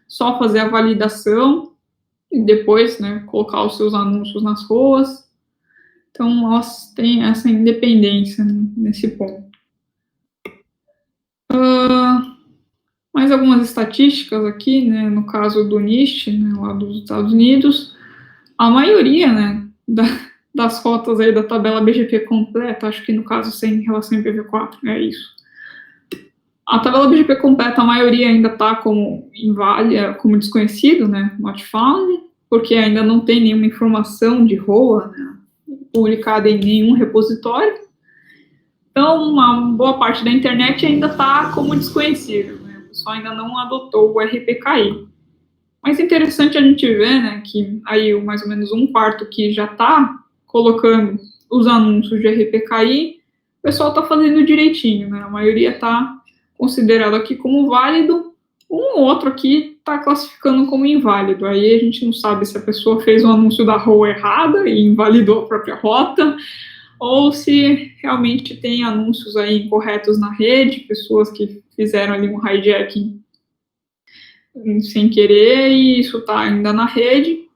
só fazer a validação e depois, né, colocar os seus anúncios nas ROAs. Então, elas têm essa independência, né, nesse ponto. Mais algumas estatísticas aqui, né, no caso do NIST, né, lá dos Estados Unidos, a maioria, né, das rotas aí da tabela BGP completa, acho que no caso sem relação IPv4, é isso. A tabela BGP completa, a maioria ainda está como inválida, como desconhecido, né, not found, porque ainda não tem nenhuma informação de ROA, né, publicada em nenhum repositório. Então, uma boa parte da internet ainda está como desconhecido, né, o pessoal ainda não adotou o RPKI. Mas é interessante a gente ver, né, que aí mais ou menos um quarto que já está colocando os anúncios de RPKI, o pessoal está fazendo direitinho, né? A maioria está considerado aqui como válido, um ou outro aqui está classificando como inválido. Aí a gente não sabe se a pessoa fez o anúncio da rua errada e invalidou a própria rota, ou se realmente tem anúncios aí incorretos na rede, pessoas que fizeram ali um hijacking sem querer e isso está ainda na rede,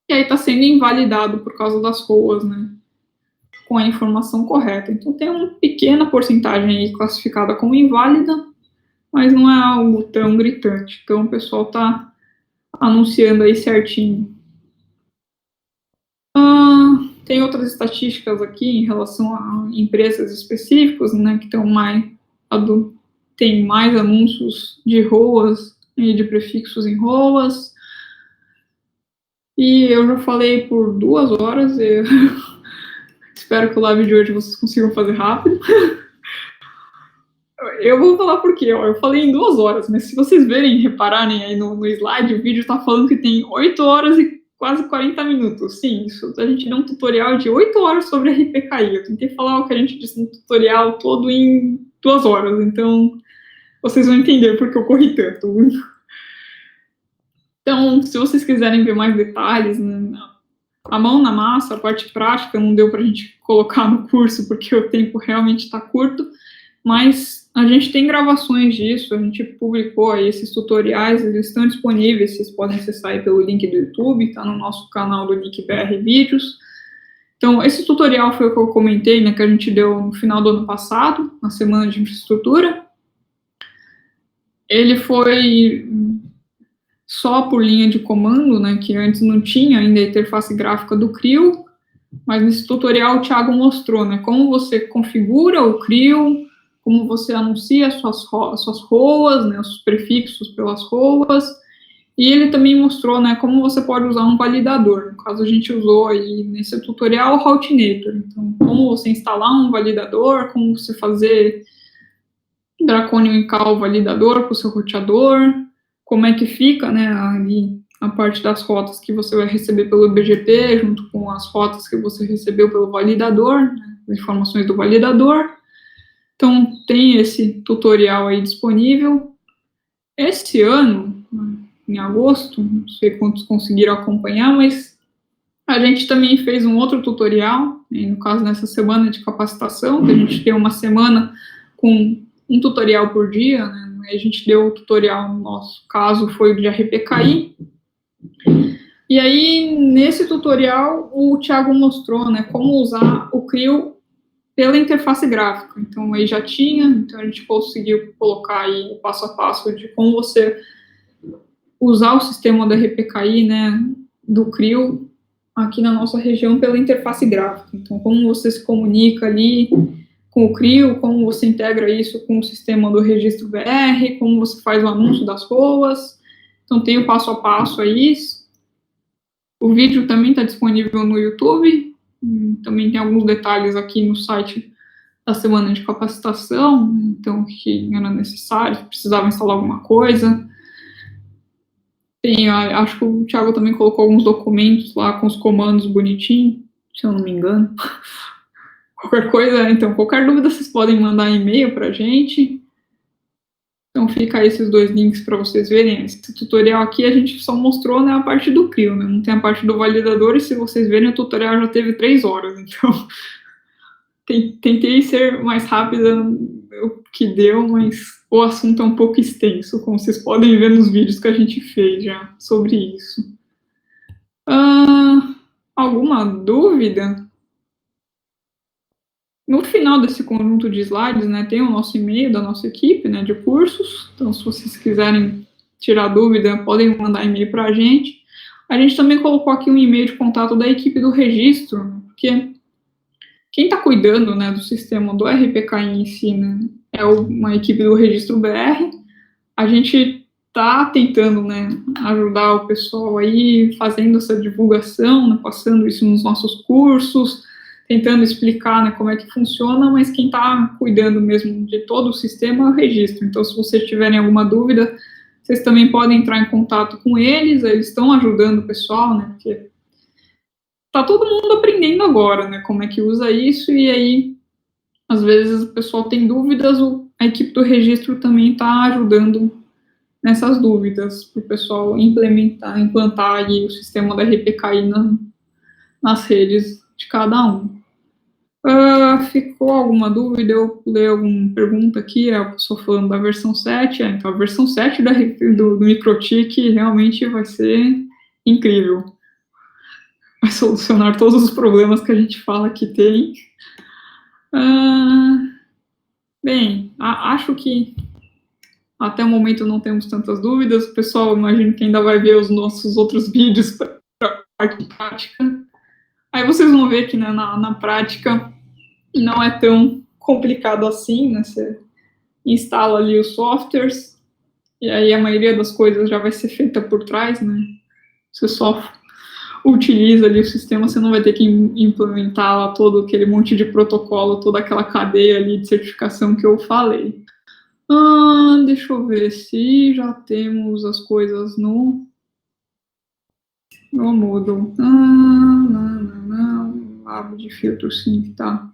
e aí está sendo invalidado por causa das ruas, né? Com a informação correta. Então tem uma pequena porcentagem aí classificada como inválida, mas não é algo tão gritante. Então o pessoal está anunciando aí certinho. Tem outras estatísticas aqui em relação a empresas específicas, né, que tem mais anúncios de ROAS e de prefixos em ROAS. E eu já falei por 2 horas, espero que o live de hoje vocês consigam fazer rápido. Eu vou falar por quê, eu falei em 2 horas, mas se vocês repararem aí no slide, o vídeo está falando que tem 8 horas e quase 40 minutos. Sim, isso, a gente deu um tutorial de 8 horas sobre RPKI. Eu tentei falar o que a gente disse no tutorial todo em 2 horas, então vocês vão entender porque eu corri tanto. Então, se vocês quiserem ver mais detalhes, né, a mão na massa, a parte prática, não deu para a gente colocar no curso, porque o tempo realmente está curto, mas a gente tem gravações disso, a gente publicou aí esses tutoriais, eles estão disponíveis, vocês podem acessar aí pelo link do YouTube, está no nosso canal do NickBR Vídeos. Então, esse tutorial foi o que eu comentei, né, que a gente deu no final do ano passado, na semana de infraestrutura. Ele foi só por linha de comando, né, que antes não tinha ainda a interface gráfica do CRIO, mas nesse tutorial o Thiago mostrou, né, como você configura o CRIO, como você anuncia suas ROAS, né, os prefixos pelas ROAS, e ele também mostrou, né, como você pode usar um validador. No caso, a gente usou aí nesse tutorial o Routinator. Então, como você instalar um validador, como você fazer Draconium e Cal validador para o seu roteador, como é que fica, né, ali a parte das rotas que você vai receber pelo BGP, junto com as rotas que você recebeu pelo validador, né, as informações do validador. Então, tem esse tutorial aí disponível. Esse ano, em agosto, não sei quantos conseguiram acompanhar, mas a gente também fez um outro tutorial, no caso, nessa semana de capacitação, que a gente tem uma semana com um tutorial por dia, né? A gente deu o tutorial, no nosso caso, foi o de RPKI. E aí, nesse tutorial, o Thiago mostrou, né, como usar o CRIO pela interface gráfica. Então, aí já tinha, então a gente conseguiu colocar aí o passo a passo de como você usar o sistema da RPKI, né, do CRIO aqui na nossa região pela interface gráfica. Então, como você se comunica ali com o CRIO, como você integra isso com o sistema do registro BR, como você faz o anúncio das ROAS. Então, tem o passo a passo aí. O vídeo também está disponível no YouTube. Também tem alguns detalhes aqui no site da semana de capacitação, então, que era necessário, precisava instalar alguma coisa. Tem, acho que o Thiago também colocou alguns documentos lá com os comandos bonitinho, se eu não me engano. Qualquer coisa, então, qualquer dúvida vocês podem mandar e-mail para a gente. Então, fica aí esses 2 links para vocês verem. Esse tutorial aqui a gente só mostrou, né, a parte do CRIO, né? Não tem a parte do validador, e se vocês verem, o tutorial já teve 3 horas. Então, tentei ser mais rápida o que deu, mas o assunto é um pouco extenso, como vocês podem ver nos vídeos que a gente fez já sobre isso. Alguma dúvida? No final desse conjunto de slides, né, tem o nosso e-mail da nossa equipe, né, de cursos. Então, se vocês quiserem tirar dúvida, podem mandar e-mail para a gente. A gente também colocou aqui um e-mail de contato da equipe do registro, porque quem está cuidando, né, do sistema do RPKI em si, né, é uma equipe do registro BR. A gente está tentando, né, ajudar o pessoal aí, fazendo essa divulgação, né, passando isso nos nossos cursos, tentando explicar, né, como é que funciona, mas quem está cuidando mesmo de todo o sistema é o registro. Então, se vocês tiverem alguma dúvida, vocês também podem entrar em contato com eles estão ajudando o pessoal, né, porque tá todo mundo aprendendo agora, né, como é que usa isso, e aí, às vezes o pessoal tem dúvidas, a equipe do registro também está ajudando nessas dúvidas, para o pessoal implantar aí o sistema da RPKI nas redes de cada um. Ficou alguma dúvida? Eu pulei alguma pergunta aqui, a pessoa falando da versão 7, então a versão 7 do MikroTik realmente vai ser incrível. Vai solucionar todos os problemas que a gente fala que tem. Bem, acho que até o momento não temos tantas dúvidas. O pessoal, imagino que ainda vai ver os nossos outros vídeos para a parte prática. Aí vocês vão ver que, né, na prática não é tão complicado assim, né? Você instala ali os softwares e aí a maioria das coisas já vai ser feita por trás, né? Você só utiliza ali o sistema, você não vai ter que implementar lá todo aquele monte de protocolo, toda aquela cadeia ali de certificação que eu falei. Deixa eu ver se já temos as coisas no Moodle. Lab de filtro, sim, tá.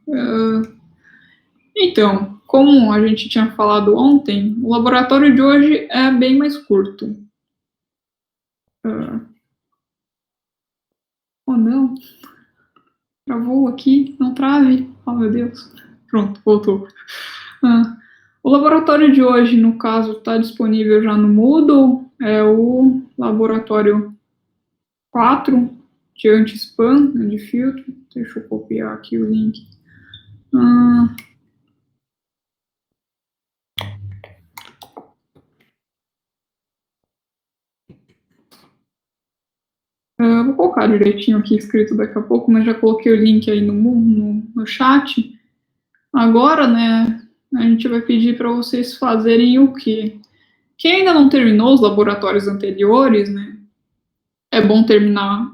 Então, como a gente tinha falado ontem, o laboratório de hoje é bem mais curto. Oh, não. Travou aqui, não trave. Oh, meu Deus. Pronto, voltou. O laboratório de hoje, no caso, está disponível já no Moodle. É o laboratório 4 de anti-spam, né, de filtro. Deixa eu copiar aqui o link. Vou colocar direitinho aqui escrito daqui a pouco, mas já coloquei o link aí no chat. Agora, né, a gente vai pedir para vocês fazerem o quê? Quem ainda não terminou os laboratórios anteriores, né, é bom terminar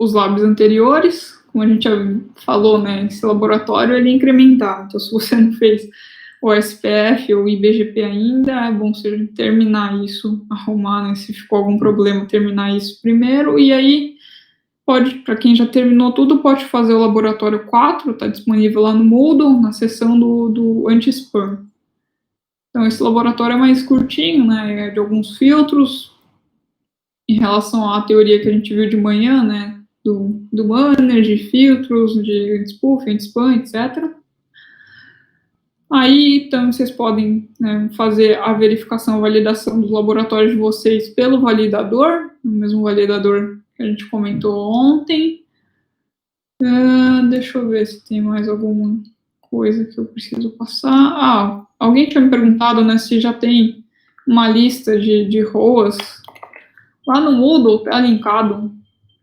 os labs anteriores. Como a gente já falou, né, esse laboratório ele é incremental. Então, se você não fez o SPF ou o IBGP ainda, é bom você terminar isso, arrumar, né, se ficou algum problema, terminar isso primeiro, e aí pode, para quem já terminou tudo, pode fazer o laboratório 4, está disponível lá no Moodle, na seção do anti-spam. Então, esse laboratório é mais curtinho, né, é de alguns filtros, em relação à teoria que a gente viu de manhã, né, do banner, de filtros, de anti-spoof, anti-spam, etc. Aí, então, vocês podem, né, fazer a verificação, a validação dos laboratórios de vocês pelo validador, o mesmo validador que a gente comentou ontem. Deixa eu ver se tem mais alguma coisa que eu preciso passar. Alguém tinha me perguntado, né, se já tem uma lista de ROAs. Lá no Moodle, está linkado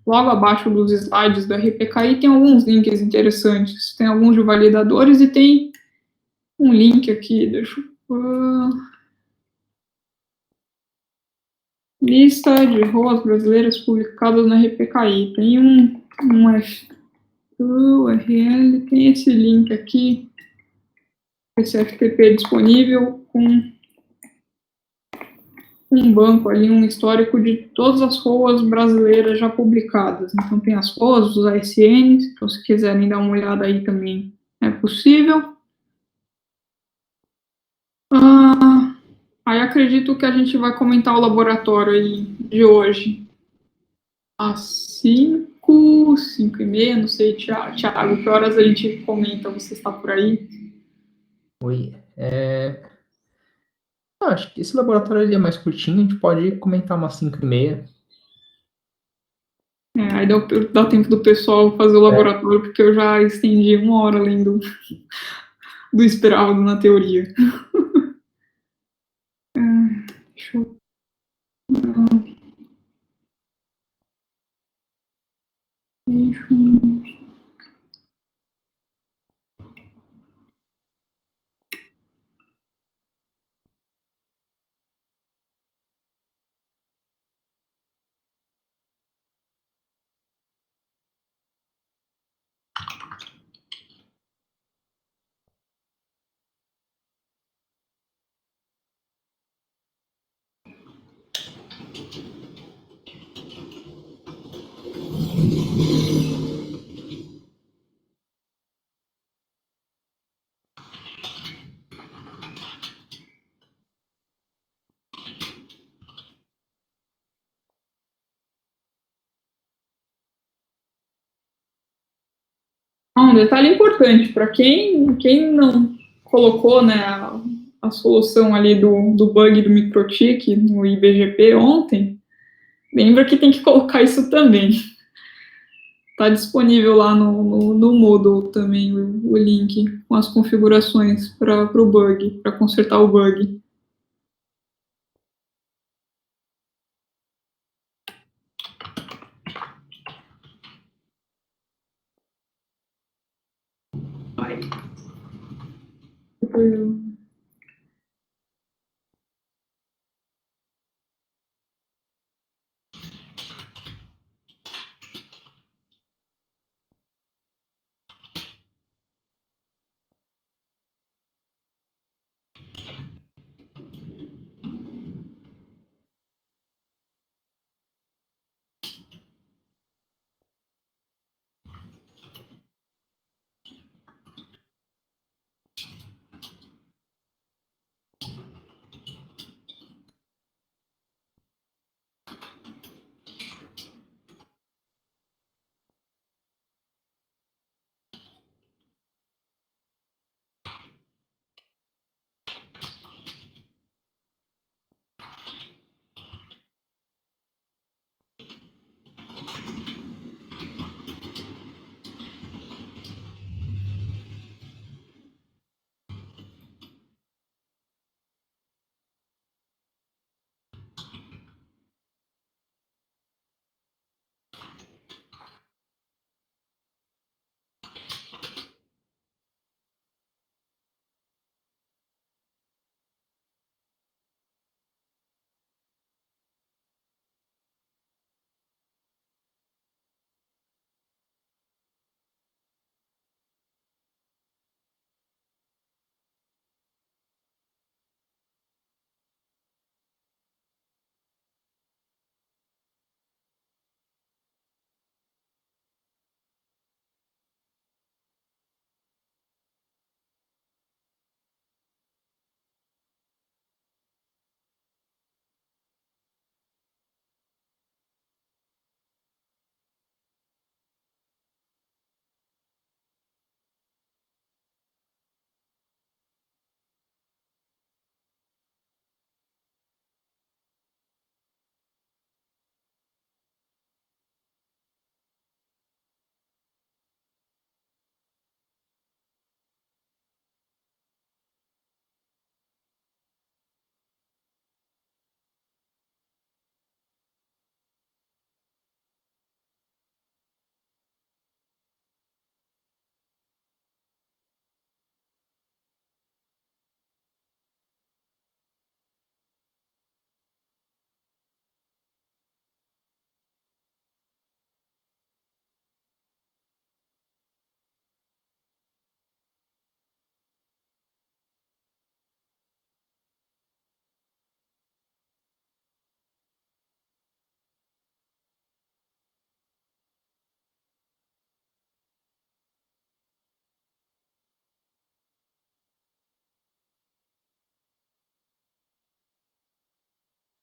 logo abaixo dos slides da RPKI, tem alguns links interessantes. Tem alguns de validadores e tem um link aqui, deixa eu... Lista de ROAs brasileiras publicadas na RPKI. Tem um URL, tem esse link aqui, esse FTP disponível com um banco ali, um histórico de todas as ROAs brasileiras já publicadas. Então tem as ROAs, os ASNs, então se quiserem dar uma olhada aí também é possível. Aí acredito que a gente vai comentar o laboratório aí de hoje às 5h30, não sei, Thiago, que horas a gente comenta? Você está por aí? Oi. Acho que esse laboratório ali é mais curtinho, a gente pode comentar umas 5h30. Aí dá tempo do pessoal fazer o laboratório, porque eu já estendi 1 hora além do esperado na teoria. Deixa eu... Um detalhe importante, para quem não colocou, né, a solução ali do bug do microtik no IBGP ontem, lembra que tem que colocar isso também. Está disponível lá no Moodle também o link com as configurações para o bug, para consertar o bug.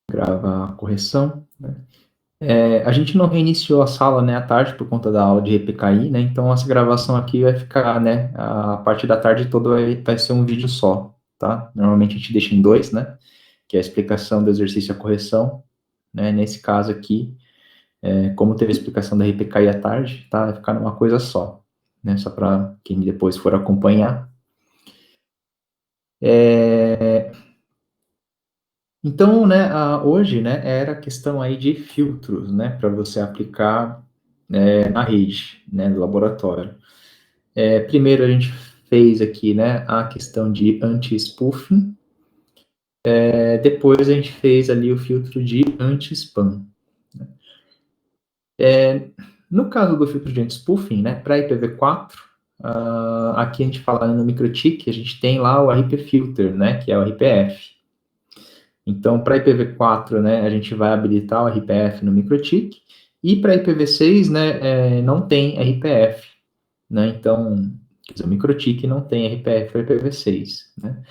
Grava a correção, né? A gente não reiniciou a sala, né, à tarde por conta da aula de RPKI, né? Então essa gravação aqui vai ficar, né, a parte da tarde toda vai ser um vídeo só, tá? Normalmente a gente deixa em dois, né? Que é a explicação do exercício e a correção, né? Nesse caso aqui, como teve a explicação da RPKI à tarde, tá? Vai ficar numa coisa só, né? Só para quem depois for acompanhar. Então, né, hoje, né, era a questão aí de filtros, né, para você aplicar na rede, né, do laboratório. Primeiro a gente fez aqui, né, a questão de anti-spoofing, depois a gente fez ali o filtro de anti-spam. Né. No caso do filtro de anti-spoofing, né, para IPv4, aqui a gente fala no MikroTik, a gente tem lá o RP Filter, né, que é o RPF. Então, para IPv4, né, a gente vai habilitar o RPF no MikroTik, e para IPv6, né, não tem RPF, né, então, quer dizer, o MikroTik não tem RPF para IPv6, né,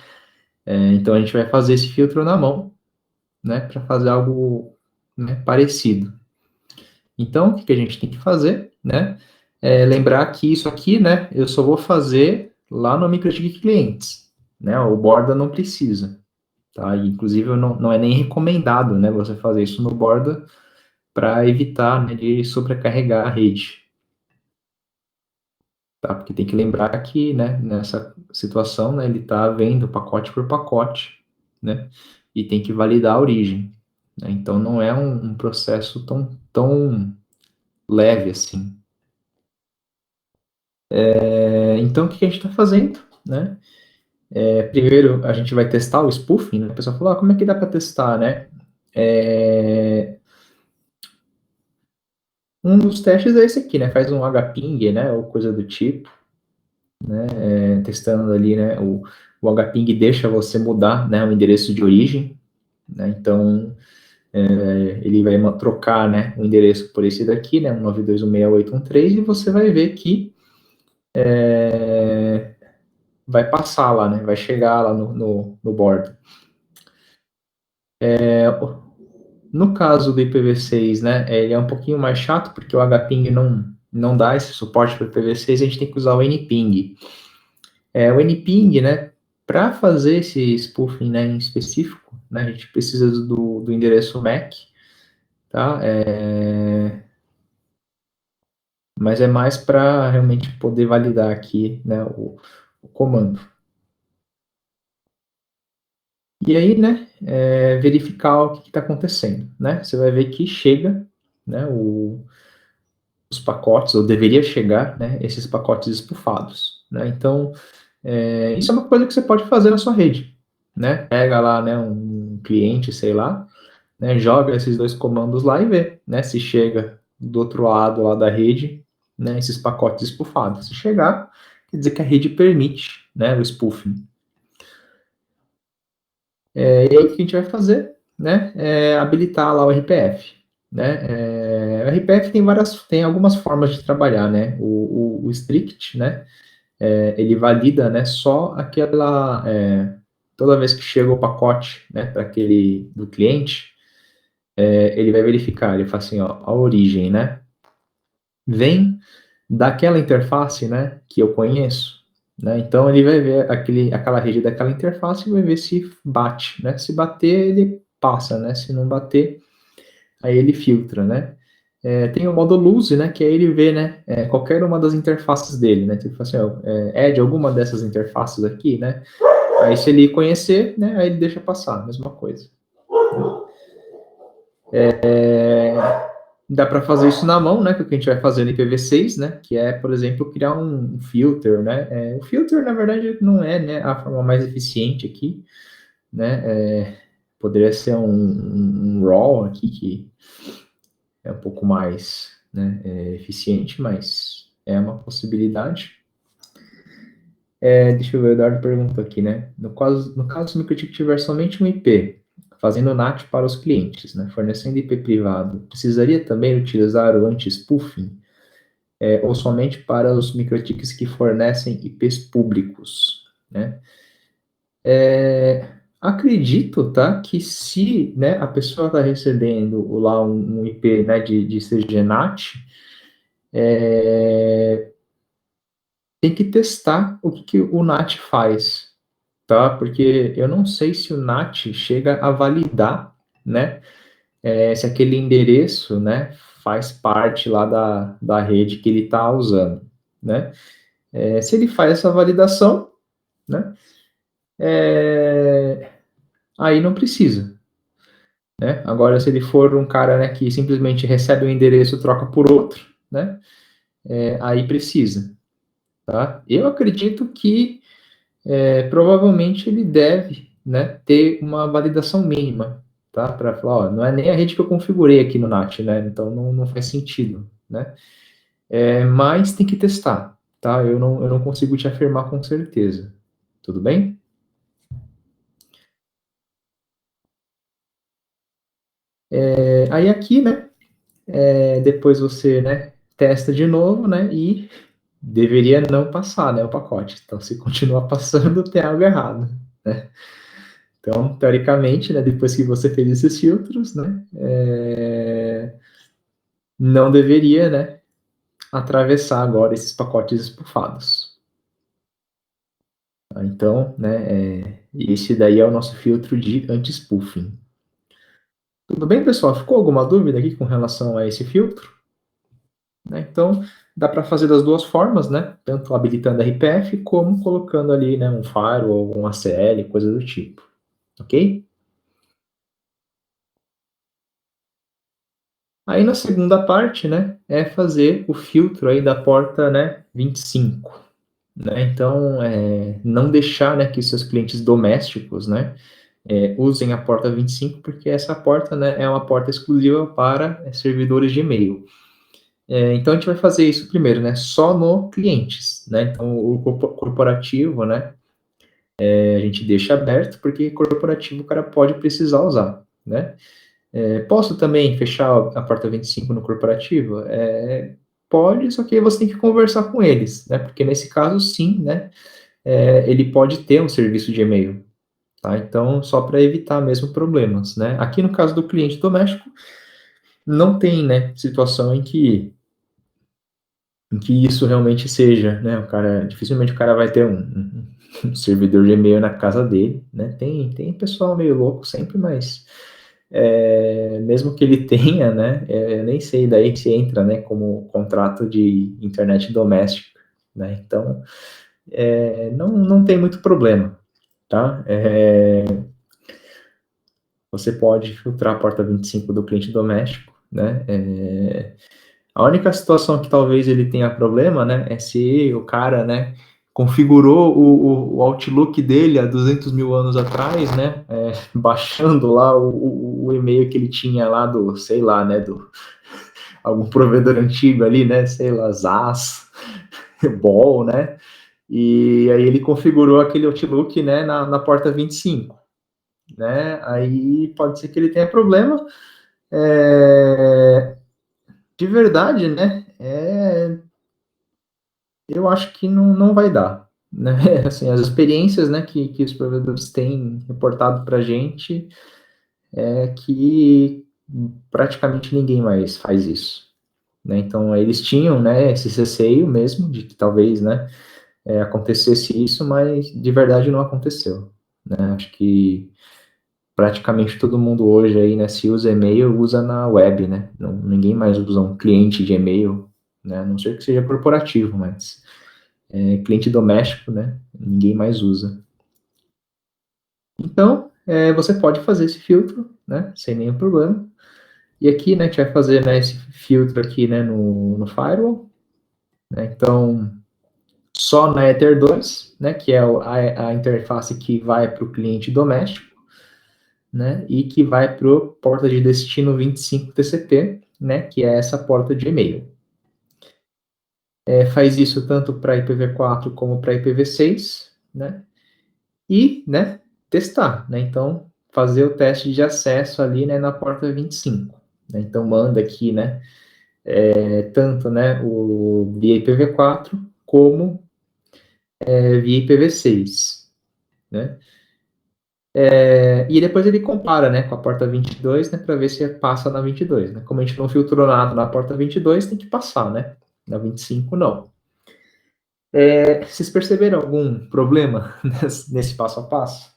então a gente vai fazer esse filtro na mão, né, para fazer algo, né, parecido. Então, o que a gente tem que fazer, né, lembrar que isso aqui, né, eu só vou fazer lá no MikroTik clientes, né, o Borda não precisa, tá? E, inclusive, não é nem recomendado, né, você fazer isso no Borda para evitar, né, de sobrecarregar a rede, tá? Porque tem que lembrar que, né, nessa situação, né, ele está vendo pacote por pacote, né, e tem que validar a origem, né? Então, não é um processo tão leve assim. Então, o que a gente está fazendo, né? Primeiro, a gente vai testar o spoofing, né? O pessoal falou, como é que dá para testar, né? Um dos testes é esse aqui, né? Faz um hping, né? Ou coisa do tipo, né? Testando ali, né? O hping deixa você mudar, né? O endereço de origem, né? Então, ele vai trocar, né? O endereço por esse daqui, né? 192.168.1.3 e você vai ver que vai passar lá, né? Vai chegar lá no board. No caso do IPv6, né, ele é um pouquinho mais chato, porque o hping não dá esse suporte para IPv6, a gente tem que usar o nping. O nping, né, para fazer esse spoofing, né, em específico, né, a gente precisa do endereço MAC, tá? Mas é mais para realmente poder validar aqui, né, o comando. E aí, né, verificar o que está acontecendo, né? Você vai ver que chega, né, os pacotes, ou deveria chegar, né, esses pacotes espufados, né? Então, isso é uma coisa que você pode fazer na sua rede, né? Pega lá, né, um cliente, sei lá, né, joga esses dois comandos lá e vê, né, se chega do outro lado lá da rede, né, esses pacotes espufados. Se chegar, quer dizer que a rede permite, né, o spoofing. E aí o que a gente vai fazer, né, habilitar lá o RPF, né? O RPF tem algumas formas de trabalhar, né? O strict, né? Ele valida, né, só aquela toda vez que chega o pacote, né, para aquele do cliente, ele vai verificar, ele fala assim, ó, a origem, né, vem daquela interface, né, que eu conheço, né, então ele vai ver aquela rede daquela interface e vai ver se bate, né, se bater ele passa, né, se não bater, aí ele filtra, né. Tem o modo lose, né, que aí ele vê, né, qualquer uma das interfaces dele, né, tipo assim, ó, é de alguma dessas interfaces aqui, né, aí se ele conhecer, né, aí ele deixa passar, mesma coisa. Dá para fazer isso na mão, né, que é o que a gente vai fazer no IPv6, né, que é, por exemplo, criar um filter, né, o filter, na verdade, não é, né, a forma mais eficiente aqui, né, poderia ser um raw aqui, que é um pouco mais, né, eficiente, mas é uma possibilidade. Deixa eu ver, o Eduardo perguntou aqui, né? No caso, se o MikroTik tiver somente um IP, fazendo NAT para os clientes, né, fornecendo IP privado, precisaria também utilizar o anti-spoofing? Ou somente para os MikroTiks que fornecem IPs públicos, né? Acredito, tá, que se, né, a pessoa está recebendo lá um IP, né, de CGNAT, tem que testar o que o NAT faz, tá? Porque eu não sei se o NAT chega a validar, né, se aquele endereço, né, faz parte lá da rede que ele está usando, né? Se ele faz essa validação, né, aí não precisa, né? Agora, se ele for um cara, né, que simplesmente recebe o endereço, troca por outro, né, aí precisa, tá? Eu acredito que provavelmente ele deve, né, ter uma validação mínima, tá? Para falar, ó, não é nem a rede que eu configurei aqui no NAT, né? Então não faz sentido, né? Mas tem que testar, tá? Eu não consigo te afirmar com certeza. Tudo bem? Aí aqui, né? Depois você, né? Testa de novo, né? E deveria não passar, né? O pacote. Então, se continuar passando, tem algo errado, né? Então, teoricamente, né, depois que você fez esses filtros, né, não deveria, né, atravessar agora esses pacotes espufados. Então, né, esse daí é o nosso filtro de anti-spoofing. Tudo bem, pessoal? Ficou alguma dúvida aqui com relação a esse filtro? Né? Então, dá para fazer das duas formas, né? Tanto habilitando RPF, como colocando ali, né, um firewall, um ACL, coisa do tipo. Ok? Aí na segunda parte, né, é fazer o filtro aí da porta, né, 25. Né? Então, não deixar, né, que seus clientes domésticos, né, usem a porta 25, porque essa porta, né, é uma porta exclusiva para servidores de e-mail. Então, a gente vai fazer isso primeiro, né, só no clientes, né, então o corporativo, né, a gente deixa aberto, porque corporativo o cara pode precisar usar, né. Posso também fechar a porta 25 no corporativo? Pode, só que aí você tem que conversar com eles, né, porque nesse caso, sim, né, ele pode ter um serviço de e-mail, tá? Então, só para evitar mesmo problemas, né? Aqui no caso do cliente doméstico, não tem, né, situação em que isso realmente seja, né? Dificilmente o cara vai ter um servidor de e-mail na casa dele, né? Tem pessoal meio louco sempre, mas mesmo que ele tenha, né? Eu nem sei daí se entra, né, como contrato de internet doméstica, né? Então, não tem muito problema, tá? Você pode filtrar a porta 25 do cliente doméstico, né? A única situação que talvez ele tenha problema, né, é se o cara, né, configurou o Outlook dele há 200 mil anos atrás, né, baixando lá o e-mail que ele tinha lá do, sei lá, né, do algum provedor antigo ali, né, sei lá, ZAS, Ball, né, e aí ele configurou aquele Outlook, né, na porta 25, né, aí pode ser que ele tenha problema, de verdade, né, eu acho que não vai dar, né, assim, as experiências, né, que os provedores têm reportado para a gente é que praticamente ninguém mais faz isso, né, então eles tinham, né, esse receio mesmo de que talvez, né, acontecesse isso, mas de verdade não aconteceu, né, acho que praticamente todo mundo hoje aí, né, se usa e-mail, usa na web, né, ninguém mais usa um cliente de e-mail, né, a não ser que seja corporativo, mas cliente doméstico, né, ninguém mais usa. Então, você pode fazer esse filtro, né, sem nenhum problema, e aqui, né, a gente vai fazer, né, esse filtro aqui, né, no firewall, né, então, só na Ether 2, né, que é a interface que vai para o cliente doméstico, né, e que vai para a porta de destino 25 TCP, né, que é essa porta de e-mail. Faz isso tanto para IPv4 como para IPv6, né, e, né, testar, né, então, fazer o teste de acesso ali, né, na porta 25, né, então manda aqui, né, tanto, né, via IPv4 como via IPv6, né, e depois ele compara, né, com a porta 22, né, para ver se passa na 22, né, como a gente não filtrou nada na porta 22, tem que passar, né, na 25 não. Vocês perceberam algum problema nesse passo a passo?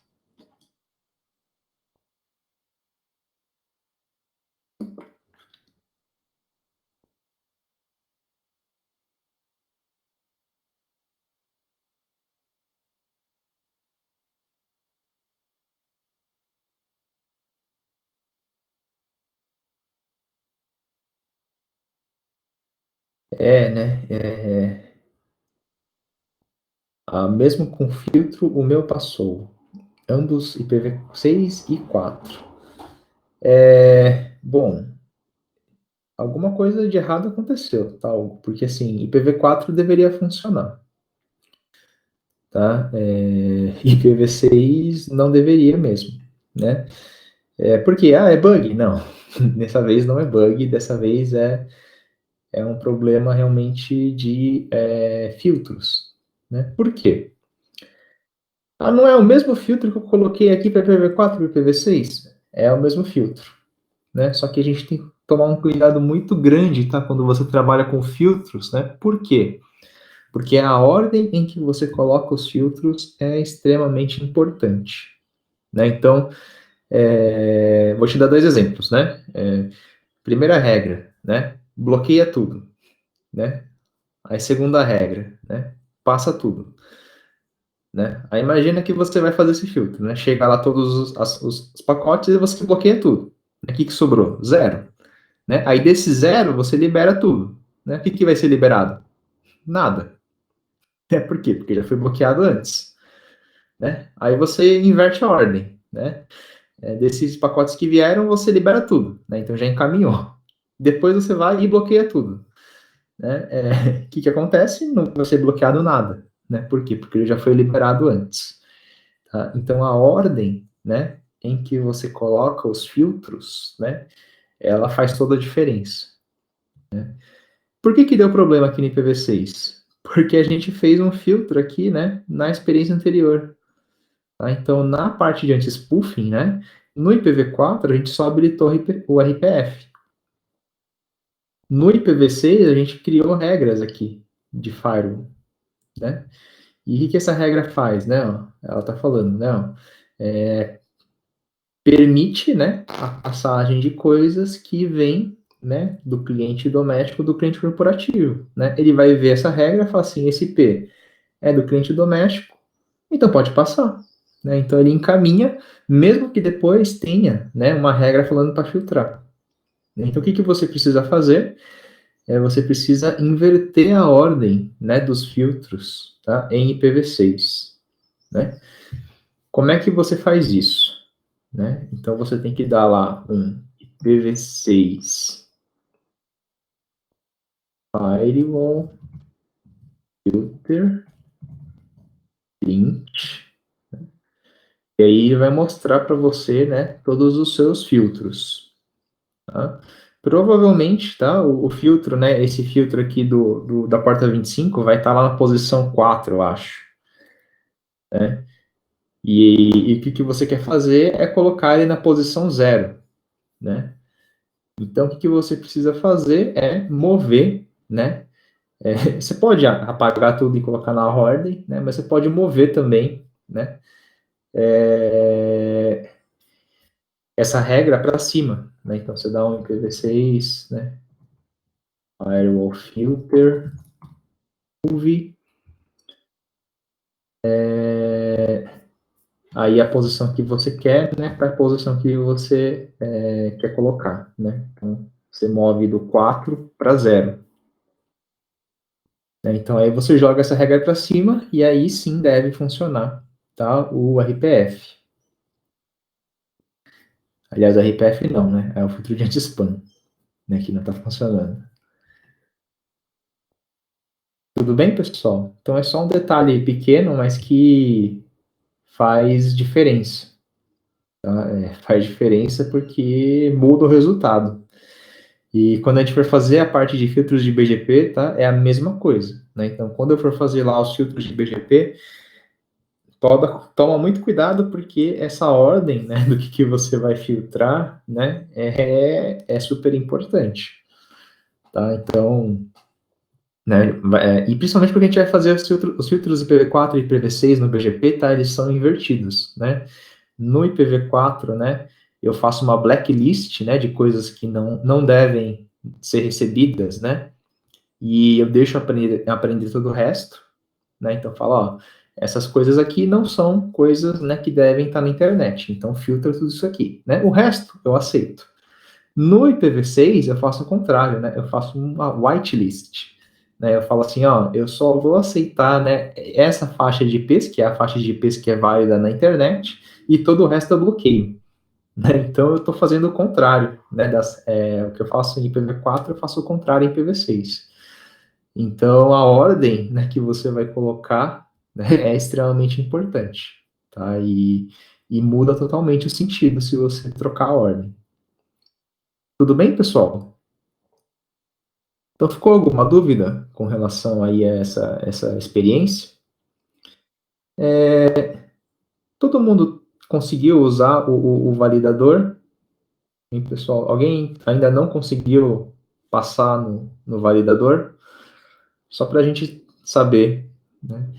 Né, mesmo com filtro, o meu passou. Ambos IPv6 e 4. Bom, alguma coisa de errado aconteceu, tá? Porque assim, IPv4 deveria funcionar, tá? IPv6 não deveria mesmo, né? Porque, é bug? Não, dessa vez não é bug, dessa vez é um problema realmente de filtros, né? Por quê? Não é o mesmo filtro que eu coloquei aqui para IPv4 e IPv6? É o mesmo filtro, né? Só que a gente tem tomar um cuidado muito grande, tá? Quando você trabalha com filtros, né? Por quê? Porque a ordem em que você coloca os filtros é extremamente importante, né? Então, vou te dar 2 exemplos, né? Primeira regra, né? Bloqueia tudo, né? Aí segunda regra, né? Passa tudo, né? Aí imagina que você vai fazer esse filtro, né? Chega lá todos os pacotes e você bloqueia tudo. O que sobrou? 0, né? Aí desse 0 você libera tudo, né? O que vai ser liberado? Nada. Por quê? Porque já foi bloqueado antes, né? Aí você inverte a ordem, né? Desses pacotes que vieram, você libera tudo, né? Então já encaminhou. Depois você vai e bloqueia tudo, né? O que acontece? Não vai ser bloqueado nada, né? Por quê? Porque ele já foi liberado antes. Tá? Então a ordem, né, em que você coloca os filtros, né, ela faz toda a diferença. Né? Por que deu problema aqui no IPv6? Porque a gente fez um filtro aqui, né, na experiência anterior. Tá? Então, na parte de anti-spoofing, né, no IPv4 a gente só habilitou o RPF. No IPv6 a gente criou regras aqui de firewall, né? E o que essa regra faz, né? Ela está falando, né? Permite, né, a passagem de coisas que vêm, né, do cliente doméstico, do cliente corporativo, né? Ele vai ver essa regra e fala assim, esse IP é do cliente doméstico, então pode passar, né? Então ele encaminha, mesmo que depois tenha, né, uma regra falando para filtrar. Então o que você precisa fazer? Você precisa inverter a ordem, né, dos filtros, tá, em IPv6, né? Como é que você faz isso? Né? Então você tem que dar lá um IPv6 firewall filter print, e aí vai mostrar para você, né, todos os seus filtros. Tá? Provavelmente, tá, o filtro, né, esse filtro aqui da porta 25 vai estar lá na posição 4, eu acho. Né? E o que você quer fazer é colocar ele na posição 0, né? Então, o que você precisa fazer é mover, né? Você pode apagar tudo e colocar na ordem, né? Mas você pode mover também, né? Essa regra para cima, né? Então, você dá um IPv6, né? Firewall filter, move, aí a posição que você quer, né? Para a posição que você quer colocar, né? Então, você move do 4 para 0. Né? Então, aí você joga essa regra para cima e aí sim deve funcionar, tá? O RPF. Aliás, o RPF não, né? É o filtro de anti-spam, né? Que não está funcionando. Tudo bem, pessoal? Então, é só um detalhe pequeno, mas que faz diferença. Tá? Faz diferença porque muda o resultado. E quando a gente for fazer a parte de filtros de BGP, tá? É a mesma coisa, né? Então, quando eu for fazer lá os filtros de BGP, toma muito cuidado, porque essa ordem, né, do que você vai filtrar, né, é super importante, tá? Então, né, e principalmente porque a gente vai fazer os filtros IPv4 e IPv6 no BGP, tá? Eles são invertidos, né? No IPv4, né, eu faço uma blacklist, né, de coisas que não devem ser recebidas, né? E eu deixo aprender todo o resto, né? Então, falo, ó, essas coisas aqui não são coisas, né, que devem estar na internet. Então, filtra tudo isso aqui, né? O resto eu aceito. No IPv6, eu faço o contrário, né? Eu faço uma whitelist. Né? Eu falo assim, ó, eu só vou aceitar, né, essa faixa de IPs, que é a faixa de IPs que é válida na internet, e todo o resto eu bloqueio. Né? Então, eu estou fazendo o contrário, né? O que eu faço em IPv4, eu faço o contrário em IPv6. Então, a ordem, né, que você vai colocar, né, é extremamente importante, tá? E muda totalmente o sentido se você trocar a ordem. Tudo bem, pessoal? Então, ficou alguma dúvida com relação aí a essa experiência? Todo mundo conseguiu usar o validador? Hein, pessoal? Alguém ainda não conseguiu passar no validador? Só para a gente saber, né?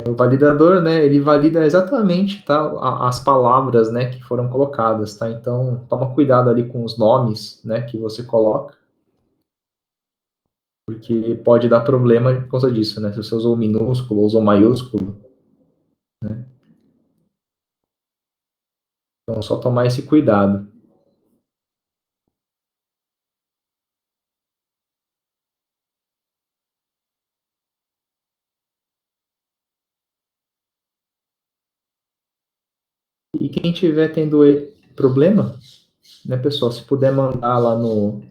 O validador, né, ele valida exatamente, tá, as palavras, né, que foram colocadas, tá? Então, toma cuidado ali com os nomes, né, que você coloca, porque pode dar problema por causa disso, né? Se você usou minúsculo, usou maiúsculo, né? Então, só tomar esse cuidado. E quem tiver tendo problema, né, pessoal, se puder mandar lá no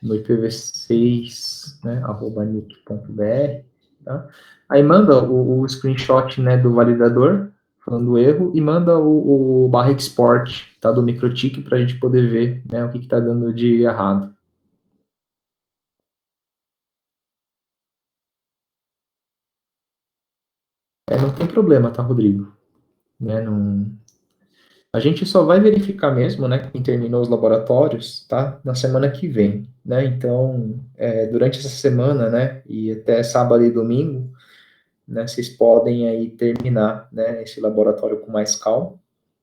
ipv6, né, @nuke.br, tá? Aí manda o screenshot, né, do validador, falando o erro, e manda o barra export, tá, do microtik, para a gente poder ver, né, o que está dando de errado. Não tem problema, tá, Rodrigo? Né, não... A gente só vai verificar mesmo, né, quem terminou os laboratórios, tá, na semana que vem, né? Então, durante essa semana, né, e até sábado e domingo, né, vocês podem aí terminar, né, esse laboratório com mais calma,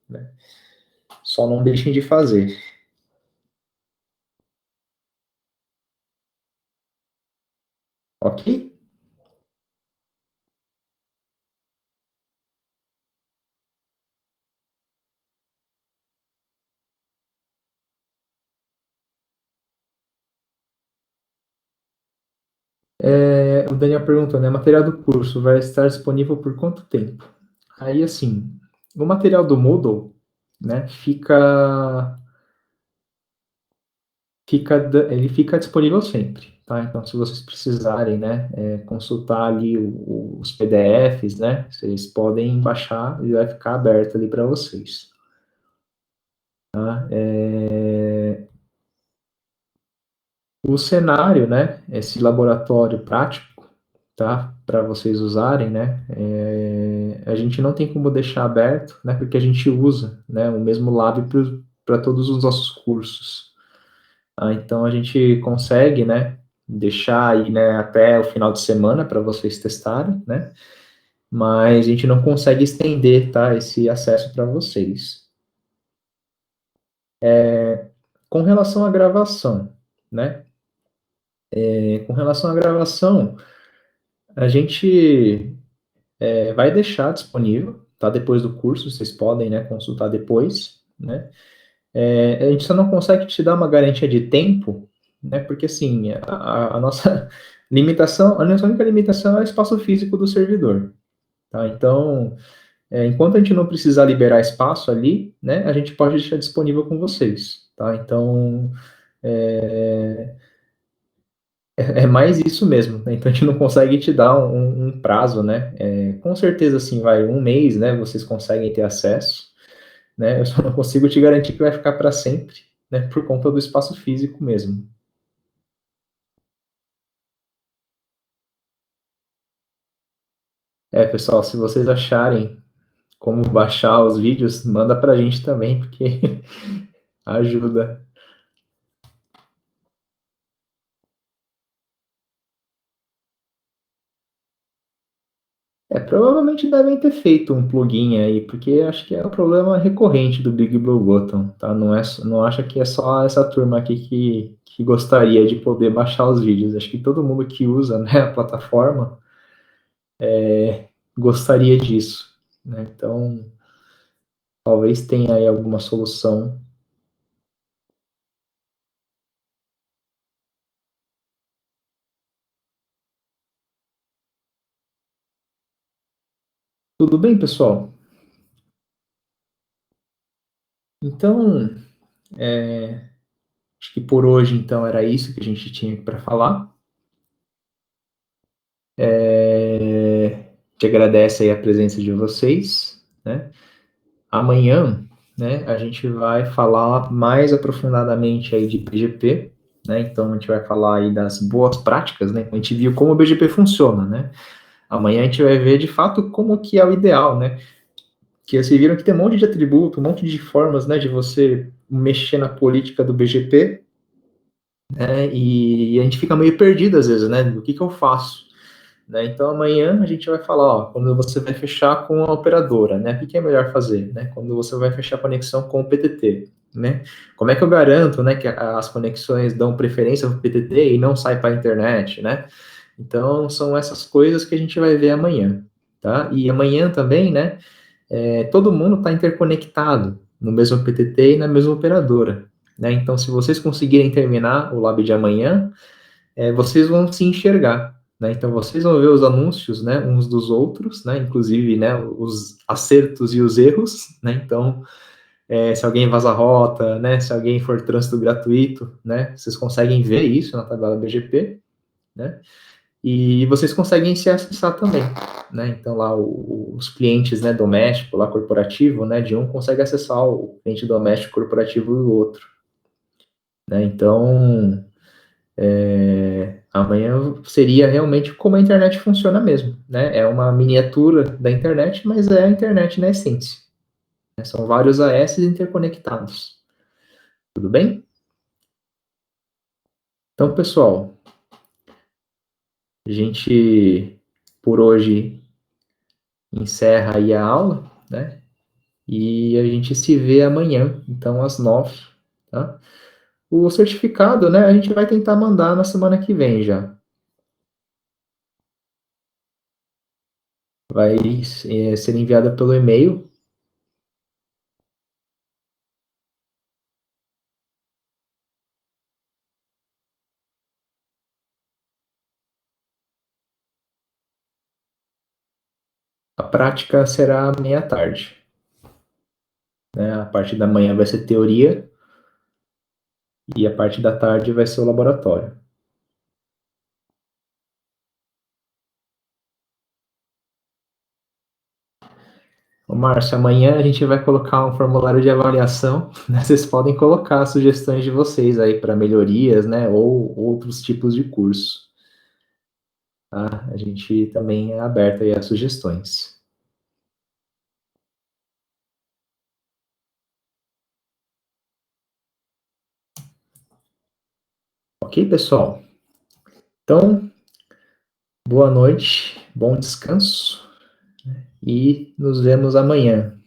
né? Só não deixem de fazer, ok? O Daniel perguntou, né, material do curso vai estar disponível por quanto tempo? Aí, assim, o material do Moodle, né, ele fica disponível sempre, tá? Então, se vocês precisarem, né, consultar ali os PDFs, né, vocês podem baixar e vai ficar aberto ali para vocês. Tá? O cenário, né, esse laboratório prático, tá, para vocês usarem, né, a gente não tem como deixar aberto, né, porque a gente usa, né, o mesmo lab para todos os nossos cursos. Então a gente consegue, né, deixar aí, né, até o final de semana para vocês testarem, né, mas a gente não consegue estender, tá, esse acesso para vocês. Com relação à gravação, né, com relação à gravação, a gente vai deixar disponível, tá? Depois do curso, vocês podem, né, consultar depois, né? A gente só não consegue te dar uma garantia de tempo, né? Porque, assim, a nossa limitação, a nossa única limitação é o espaço físico do servidor, tá? Então, enquanto a gente não precisar liberar espaço ali, né, a gente pode deixar disponível com vocês, tá? Então, é, é mais isso mesmo, né? Então a gente não consegue te dar um prazo, né? Com certeza, assim, vai um mês, né? Vocês conseguem ter acesso, né? Eu só não consigo te garantir que vai ficar para sempre, né? Por conta do espaço físico mesmo. Pessoal, se vocês acharem como baixar os vídeos, manda para a gente também, porque ajuda. Provavelmente devem ter feito um plugin aí, porque acho que é o problema recorrente do Big Blue Button, tá? Não acho que é só essa turma aqui que gostaria de poder baixar os vídeos. Acho que todo mundo que usa, né, a plataforma gostaria disso, né? Então, talvez tenha aí alguma solução. Tudo bem, pessoal? Então, acho que por hoje, então, era isso que a gente tinha para falar. Te agradece aí a presença de vocês, né? Amanhã, né, a gente vai falar mais aprofundadamente aí de BGP, né? Então a gente vai falar aí das boas práticas, né? A gente viu como o BGP funciona, né? Amanhã a gente vai ver de fato como que é o ideal, né? que vocês viram que tem um monte de atributo, um monte de formas, né, de você mexer na política do BGP, né, e a gente fica meio perdido às vezes, né, do que eu faço, né, então amanhã a gente vai falar, ó, quando você vai fechar com a operadora, né, o que é melhor fazer, né, quando você vai fechar a conexão com o PTT, né, como é que eu garanto, né, que as conexões dão preferência ao PTT e não sai para a internet, né, então são essas coisas que a gente vai ver amanhã, tá, e amanhã também, né, todo mundo está interconectado no mesmo PTT e na mesma operadora, né? Então, se vocês conseguirem terminar o lab de amanhã, vocês vão se enxergar, né? Então, vocês vão ver os anúncios, né, uns dos outros, né? Inclusive, né, os acertos e os erros, né? Então, se alguém vaza a rota, né? Se alguém for trânsito gratuito, né? Vocês conseguem ver isso na tabela BGP, né? E vocês conseguem se acessar também, né? Então lá os clientes, né, doméstico, lá corporativo, né, de um consegue acessar o cliente doméstico corporativo do outro, né? Então amanhã seria realmente como a internet funciona mesmo, né? É uma miniatura da internet, mas é a internet na essência, né? São vários AS interconectados. Tudo bem? Então, pessoal, a gente por hoje encerra aí a aula, né? E a gente se vê amanhã, então às 9, tá? O certificado, né, a gente vai tentar mandar na semana que vem já. Vai ser enviada pelo e-mail. A prática será meia-tarde, né? A parte da manhã vai ser teoria e a parte da tarde vai ser o laboratório. Ô, Márcio, amanhã a gente vai colocar um formulário de avaliação, né? Vocês podem colocar sugestões de vocês aí para melhorias, né? Ou outros tipos de curso. Tá? A gente também é aberto aí a sugestões. Ok, pessoal? Então, boa noite, bom descanso e nos vemos amanhã.